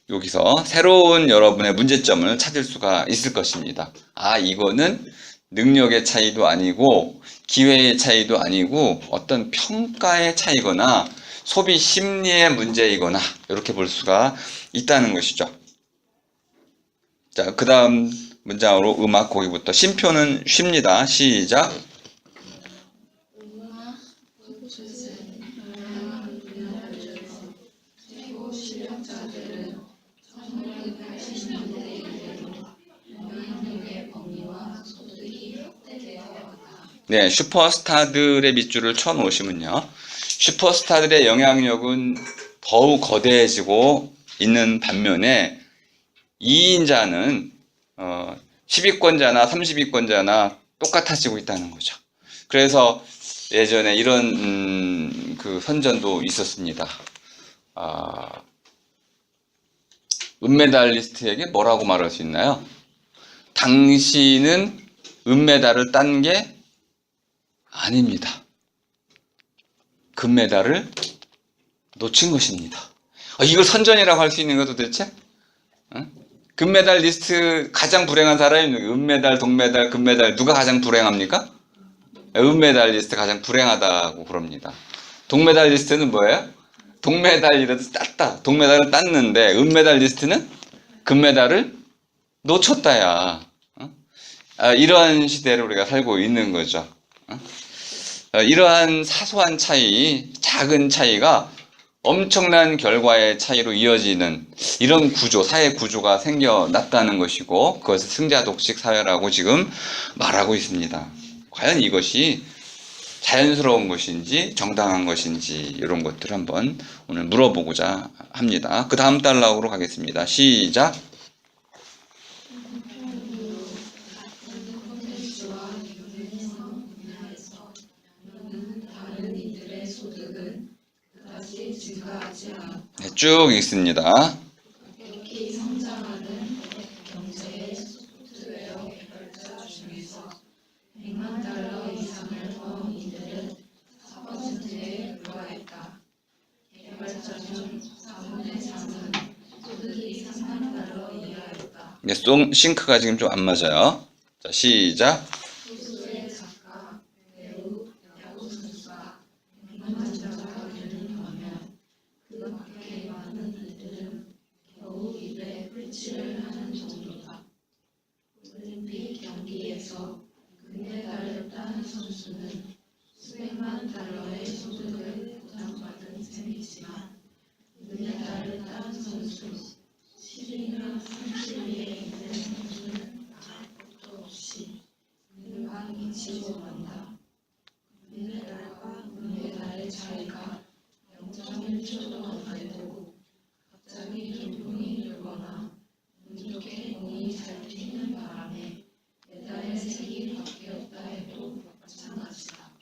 여기서 새로운 여러분의 문제점을 찾을 수가 있을 것입니다. 아, 이거는 능력의 차이도 아니고 기회의 차이도 아니고 어떤 평가의 차이거나 소비 심리의 문제이거나 이렇게 볼 수가 있다는 것이죠. 자, 그 다음 문장으로 음악 거기부터 심표는 쉽니다. 시작. 네, 슈퍼스타들의 밑줄을 쳐 놓으시면요. 슈퍼스타들의 영향력은 더욱 거대해지고 있는 반면에 2인자는 10위권자나 30위권자나 똑같아지고 있다는 거죠. 그래서 예전에 이런 그 선전도 있었습니다. 은메달리스트에게 뭐라고 말할 수 있나요? 당신은 은메달을 딴 게 아닙니다. 금메달을 놓친 것입니다. 이걸 선전이라고 할 수 있는 거 도대체? 금메달 리스트 가장 불행한 사람이 은메달, 동메달, 금메달 누가 가장 불행합니까? 은메달 리스트 가장 불행하다고 그럽니다. 동메달 리스트는 뭐예요? 동메달이라도 땄다. 동메달을 땄는데 은메달 리스트는 금메달을 놓쳤다야. 이러한 시대를 우리가 살고 있는 거죠. 이러한 사소한 차이, 작은 차이가 엄청난 결과의 차이로 이어지는 이런 구조, 사회 구조가 생겨났다는 것이고 그것을 승자독식 사회라고 지금 말하고 있습니다. 과연 이것이 자연스러운 것인지 정당한 것인지 이런 것들을 한번 오늘 물어보고자 합니다. 그 다음 달락으로 가겠습니다. 시작. 네, 쭉 읽습니다. 네, 싱크가 지금 좀 안 맞아요. 자, 시작.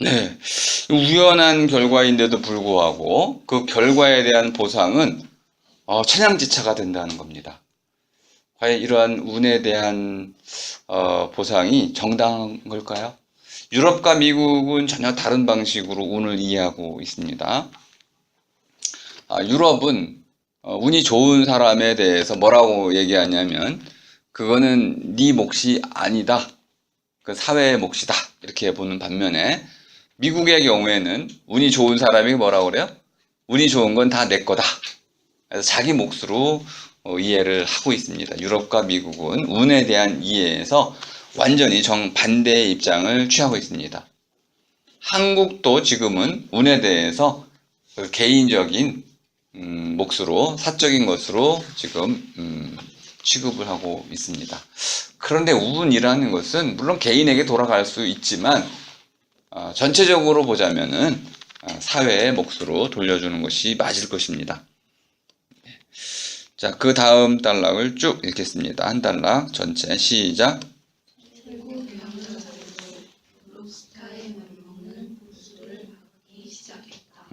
네, 우연한 결과인데도 불구하고 그 결과에 대한 보상은 천양지차가 된다는 겁니다. 과연 이러한 운에 대한 보상이 정당한 걸까요? 유럽과 미국은 전혀 다른 방식으로 운을 이해하고 있습니다. 유럽은 운이 좋은 사람에 대해서 뭐라고 얘기하냐면 그거는 네 몫이 아니다. 그 사회의 몫이다. 이렇게 보는 반면에 미국의 경우에는 운이 좋은 사람이 뭐라고 그래요? 운이 좋은 건 다 내 거다. 그래서 자기 몫으로 이해를 하고 있습니다. 유럽과 미국은 운에 대한 이해에서 완전히 정반대의 입장을 취하고 있습니다. 한국도 지금은 운에 대해서 개인적인 몫으로 사적인 것으로 지금 취급을 하고 있습니다. 그런데 운이라는 것은 물론 개인에게 돌아갈 수 있지만 전체적으로 보자면은 사회의 몫으로 돌려주는 것이 맞을 것입니다. 자, 그 다음 단락을 쭉 읽겠습니다. 한 단락 전체 시작. 결국 블록스타의 말먹는 보수를 하기 시작했다.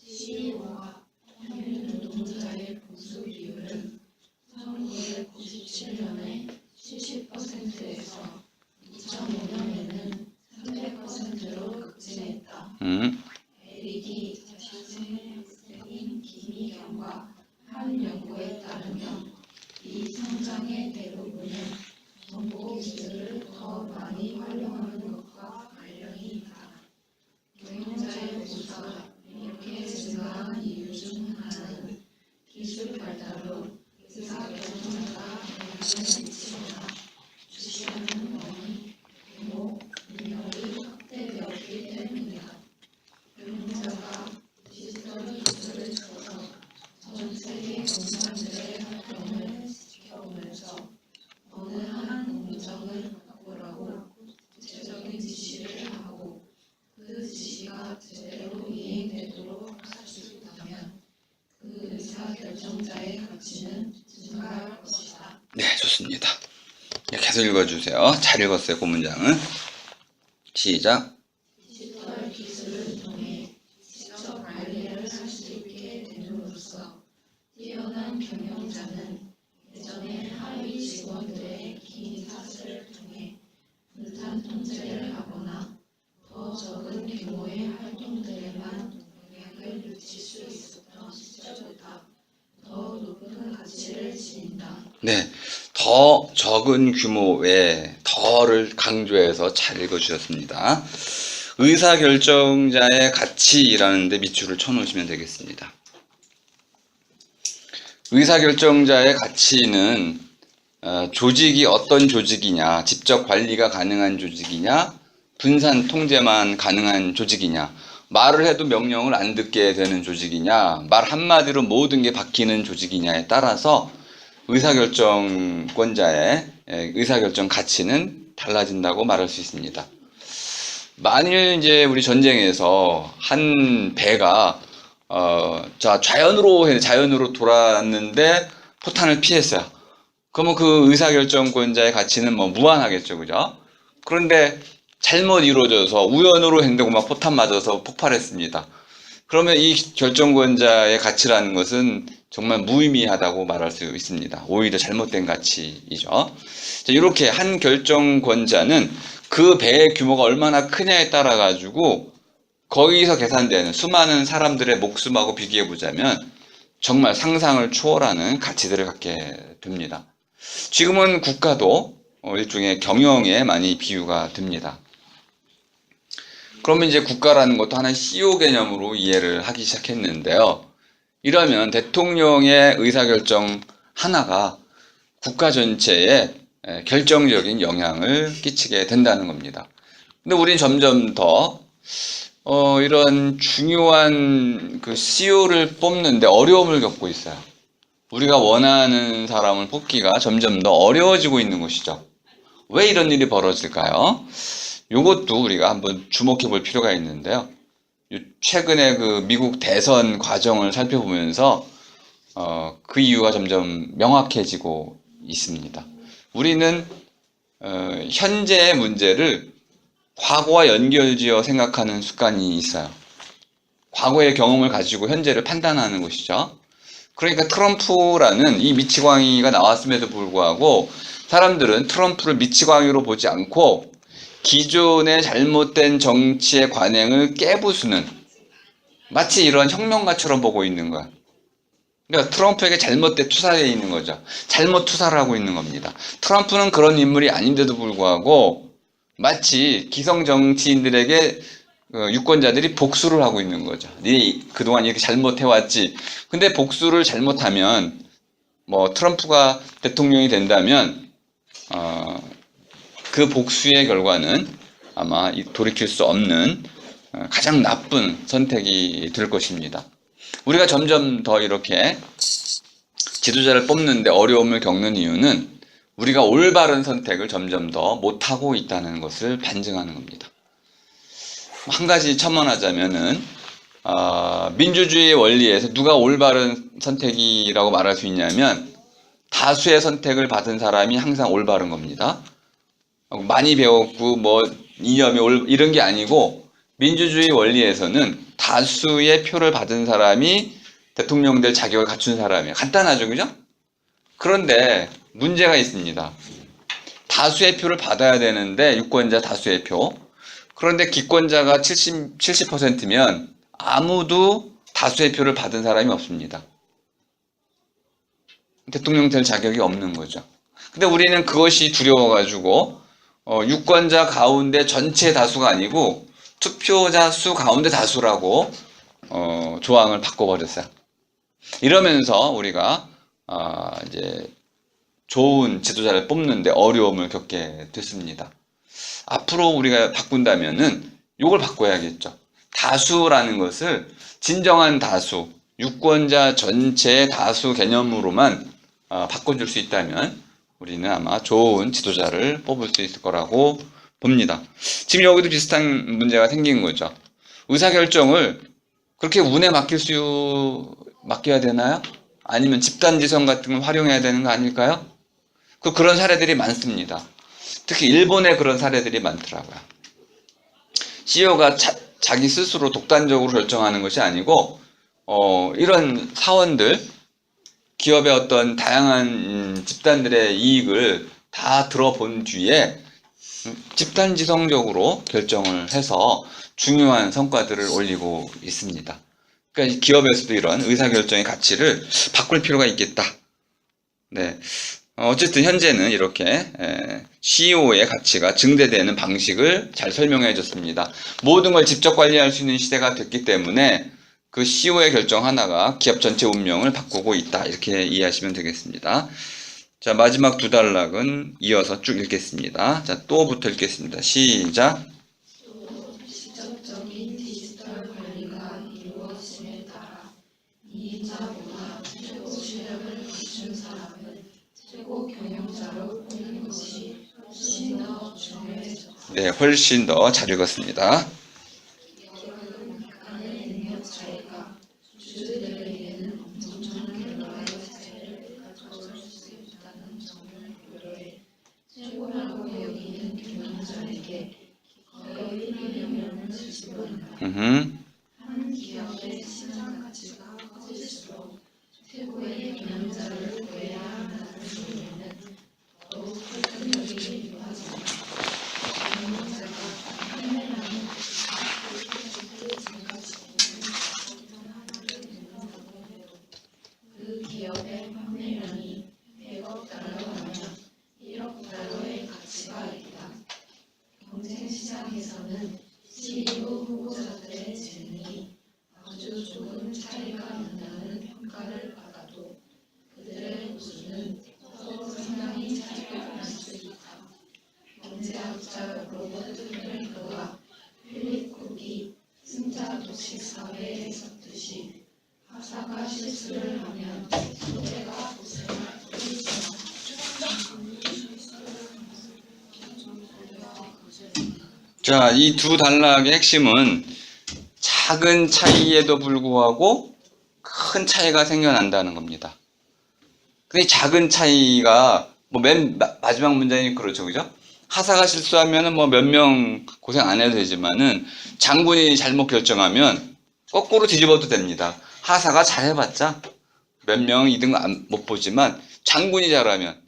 CEO와 평균 노동자의 보수 비율은 1997년에 70%에서 2005년에는 300%로 급증했다. LED 자체생인 김희경과 한 연구에 따르면 이 성장의 대부분은 정보 기술을 더 많이 활용하는 것과 관련이 있다. 경영자의 보수가 이렇게 증가한 이유 중 하나는 기술 발달로 의사결정자가 영향을 미치거나 주시하는 범위, 규모, 능력이 확대되었기 때문이다. 경영자가 디지털 기술을 써서 전 세계 공무원들의 활동을 지켜보면서 어느 한 공정을 바꾸라고 구체적인 지시를 하고 그 지시가 제대로 이행되도록 할 수 있다면 그 의사결정자의 가치는 증가할 것이다. 네, 좋습니다. 계속 읽어주세요. 잘 읽었어요, 그 문장은. 시작. 디지털 기술을 통해 직접 관리를 할 수 있게 됨으로써 뛰어난 경영자는 예전에 하위 직원들의 긴 탓을 통해 분산 통제를 하거나 더 적은 규모의 활동들에만 영향을 미칠 수 있었던 시절보다 더 높은 가치를 지닌다. 네, 더 적은 규모의 더를 강조해서 잘 읽어주셨습니다. 의사결정자의 가치라는 데 밑줄을 쳐놓으시면 되겠습니다. 의사결정자의 가치는 조직이 어떤 조직이냐, 직접 관리가 가능한 조직이냐, 분산 통제만 가능한 조직이냐, 말을 해도 명령을 안 듣게 되는 조직이냐, 말 한마디로 모든 게 바뀌는 조직이냐에 따라서 의사결정권자의 의사결정 가치는 달라진다고 말할 수 있습니다. 만일 이제 우리 전쟁에서 한 배가 자연으로 돌았는데 포탄을 피했어요. 그러면 그 의사결정권자의 가치는 뭐 무한하겠죠, 그죠? 그런데 잘못 이루어져서 우연으로 했는데 막 포탄 맞아서 폭발했습니다. 그러면 이 결정권자의 가치라는 것은 정말 무의미하다고 말할 수 있습니다. 오히려 잘못된 가치이죠. 자, 이렇게 한 결정권자는 그 배의 규모가 얼마나 크냐에 따라 가지고 거기서 계산되는 수많은 사람들의 목숨하고 비교해 보자면 정말 상상을 초월하는 가치들을 갖게 됩니다. 지금은 국가도 일종의 경영에 많이 비유가 됩니다. 그러면 이제 국가라는 것도 하나의 CEO 개념으로 이해를 하기 시작했는데요. 이러면 대통령의 의사결정 하나가 국가 전체에 결정적인 영향을 끼치게 된다는 겁니다. 근데 우리는 점점 더 이런 중요한 그 CEO를 뽑는데 어려움을 겪고 있어요. 우리가 원하는 사람을 뽑기가 점점 더 어려워지고 있는 것이죠. 왜 이런 일이 벌어질까요? 이것도 우리가 한번 주목해 볼 필요가 있는데요. 최근에 그 미국 대선 과정을 살펴보면서 그 이유가 점점 명확해지고 있습니다. 우리는 현재의 문제를 과거와 연결지어 생각하는 습관이 있어요. 과거의 경험을 가지고 현재를 판단하는 것이죠. 그러니까 트럼프라는 이 미치광이가 나왔음에도 불구하고 사람들은 트럼프를 미치광이로 보지 않고 기존의 잘못된 정치의 관행을 깨부수는 마치 이런 혁명가처럼 보고 있는 거야. 그러니까 트럼프에게 잘못된 투사되어 있는 거죠. 잘못 투사를 하고 있는 겁니다. 트럼프는 그런 인물이 아닌데도 불구하고 마치 기성 정치인들에게 유권자들이 복수를 하고 있는 거죠. 네 그동안 이렇게 잘못해왔지. 근데 복수를 잘못하면 뭐 트럼프가 대통령이 된다면 그 복수의 결과는 아마 돌이킬 수 없는 가장 나쁜 선택이 될 것입니다. 우리가 점점 더 이렇게 지도자를 뽑는데 어려움을 겪는 이유는 우리가 올바른 선택을 점점 더 못하고 있다는 것을 반증하는 겁니다. 한 가지 첨언하자면은 민주주의 원리에서 누가 올바른 선택이라고 말할 수 있냐면 다수의 선택을 받은 사람이 항상 올바른 겁니다. 많이 배웠고 뭐 이념이 이런 게 아니고 민주주의 원리에서는 다수의 표를 받은 사람이 대통령 될 자격을 갖춘 사람이에요. 간단하죠, 그죠? 그런데 문제가 있습니다. 다수의 표를 받아야 되는데 유권자 다수의 표. 그런데 기권자가 70%면 아무도 다수의 표를 받은 사람이 없습니다. 대통령 될 자격이 없는 거죠. 근데 우리는 그것이 두려워가지고 유권자 가운데 전체 다수가 아니고 투표자 수 가운데 다수라고 조항을 바꿔버렸어요. 이러면서 우리가 이제 좋은 지도자를 뽑는데 어려움을 겪게 됐습니다. 앞으로 우리가 바꾼다면은 이걸 바꿔야겠죠. 다수라는 것을 진정한 다수, 유권자 전체의 다수 개념으로만 바꿔줄 수 있다면 우리는 아마 좋은 지도자를 뽑을 수 있을 거라고 봅니다. 지금 여기도 비슷한 문제가 생긴 거죠. 의사결정을 그렇게 운에 맡겨야 되나요? 아니면 집단지성 같은 걸 활용해야 되는 거 아닐까요? 그런 사례들이 많습니다. 특히 일본에 그런 사례들이 많더라고요. CEO가 자기 스스로 독단적으로 결정하는 것이 아니고 이런 사원들, 기업의 어떤 다양한 집단들의 이익을 다 들어본 뒤에 집단지성적으로 결정을 해서 중요한 성과들을 올리고 있습니다. 그러니까 기업에서도 이런 의사결정의 가치를 바꿀 필요가 있겠다. 네. 어쨌든 현재는 이렇게 CEO의 가치가 증대되는 방식을 잘 설명해 줬습니다. 모든 걸 직접 관리할 수 있는 시대가 됐기 때문에 그 CEO의 결정 하나가 기업 전체 운명을 바꾸고 있다. 이렇게 이해하시면 되겠습니다. 자, 마지막 두 단락은 이어서 쭉 읽겠습니다. 자, 또부터 읽겠습니다. 시작. 또 직접적인 디지털 관리가 이루어짐에 따라 이인자보다 최고 실력을 갖춘 사람은 최고 경영자로 뽑는 것이 훨씬 더 중요해졌다. 네, 훨씬 더 잘 읽었습니다. 결국은 간의 능력 차이가 주주들에게는 엄청난 결과의 차이를 가져올 수 있다는 점을 고려해 최고라고 여기는 경영자에게 기꺼이 premium을 지불한다. 한 기업의 시장 가치가 커질수록 최고의 경영자를 구해야 한다는 의미는 더욱 설득력이 높아진다. 경영자가 판매하는 그 기업의 판매량이 100억 달러라면 1억 달러의 가치가 있다. 경쟁 시장에서는 CEO 후보자들의 재능이 아주 조금 차이가 난다는 평가를 받아도 그들의 우수는 또 상당히 차이가 날 수 있다. 경제학자 로버트 프랭크와 필립 쿡이 승자 독식 사회에 썼듯이 하사가 실수를 하면 소대가 고생을 뿌리죠. 자, 이 두 단락의 핵심은 작은 차이에도 불구하고 큰 차이가 생겨난다는 겁니다. 근데 작은 차이가 맨 마지막 문장이 그렇죠, 그죠? 하사가 실수하면은 몇 명 고생 안 해도 되지만은 장군이 잘못 결정하면 거꾸로 뒤집어도 됩니다. 하사가 잘해봤자 몇 명 이등 못 보지만 장군이 잘하면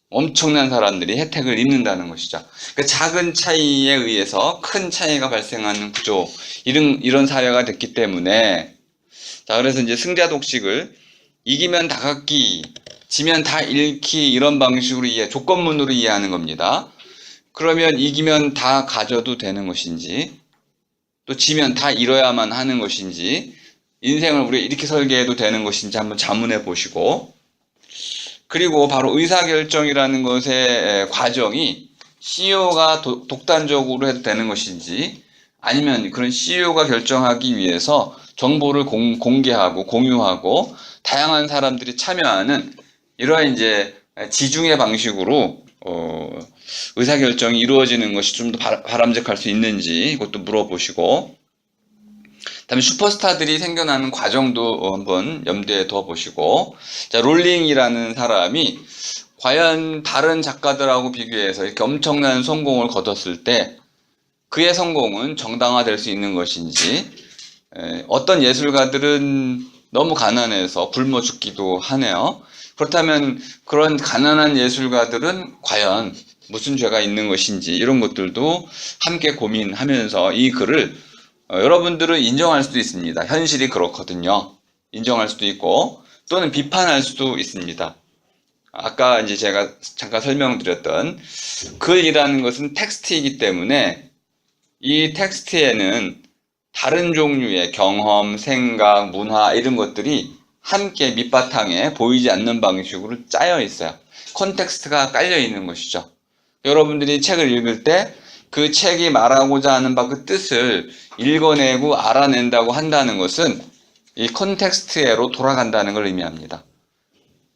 엄청난 사람들이 혜택을 입는다는 것이죠. 그 작은 차이에 의해서 큰 차이가 발생하는 구조, 이런 사회가 됐기 때문에, 자, 그래서 이제 승자 독식을 이기면 다 갖기, 지면 다 잃기, 이런 방식으로 조건문으로 이해하는 겁니다. 그러면 이기면 다 가져도 되는 것인지, 또 지면 다 잃어야만 하는 것인지, 인생을 우리가 이렇게 설계해도 되는 것인지 한번 자문해 보시고, 그리고 바로 의사결정이라는 것의 과정이 CEO가 독단적으로 해도 되는 것인지, 아니면 그런 CEO가 결정하기 위해서 정보를 공개하고 공유하고 다양한 사람들이 참여하는 이러한 이제 지중해 방식으로 의사결정이 이루어지는 것이 좀 더 바람직할 수 있는지 이것도 물어보시고, 그다음에 슈퍼스타들이 생겨나는 과정도 한번 염두에 둬 보시고, 자, 롤링이라는 사람이 과연 다른 작가들하고 비교해서 이렇게 엄청난 성공을 거뒀을 때 그의 성공은 정당화될 수 있는 것인지, 어떤 예술가들은 너무 가난해서 굶어 죽기도 하네요. 그렇다면 그런 가난한 예술가들은 과연 무슨 죄가 있는 것인지, 이런 것들도 함께 고민하면서 이 글을 여러분들은 인정할 수도 있습니다. 현실이 그렇거든요. 인정할 수도 있고 또는 비판할 수도 있습니다. 아까 이제 제가 잠깐 설명드렸던 글이라는 것은 텍스트이기 때문에 이 텍스트에는 다른 종류의 경험, 생각, 문화 이런 것들이 함께 밑바탕에 보이지 않는 방식으로 짜여 있어요. 콘텍스트가 깔려 있는 것이죠. 여러분들이 책을 읽을 때 그 책이 말하고자 하는 바 그 뜻을 읽어내고 알아낸다고 한다는 것은 이 콘텍스트로 돌아간다는 걸 의미합니다.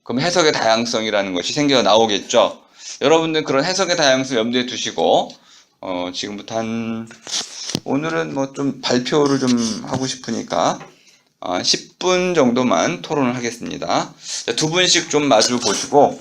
그럼 해석의 다양성이라는 것이 생겨 나오겠죠. 여러분들 그런 해석의 다양성을 염두에 두시고 지금부터 오늘은 뭐 좀 발표를 좀 하고 싶으니까 10분 정도만 토론을 하겠습니다. 두 분씩 좀 마주 보시고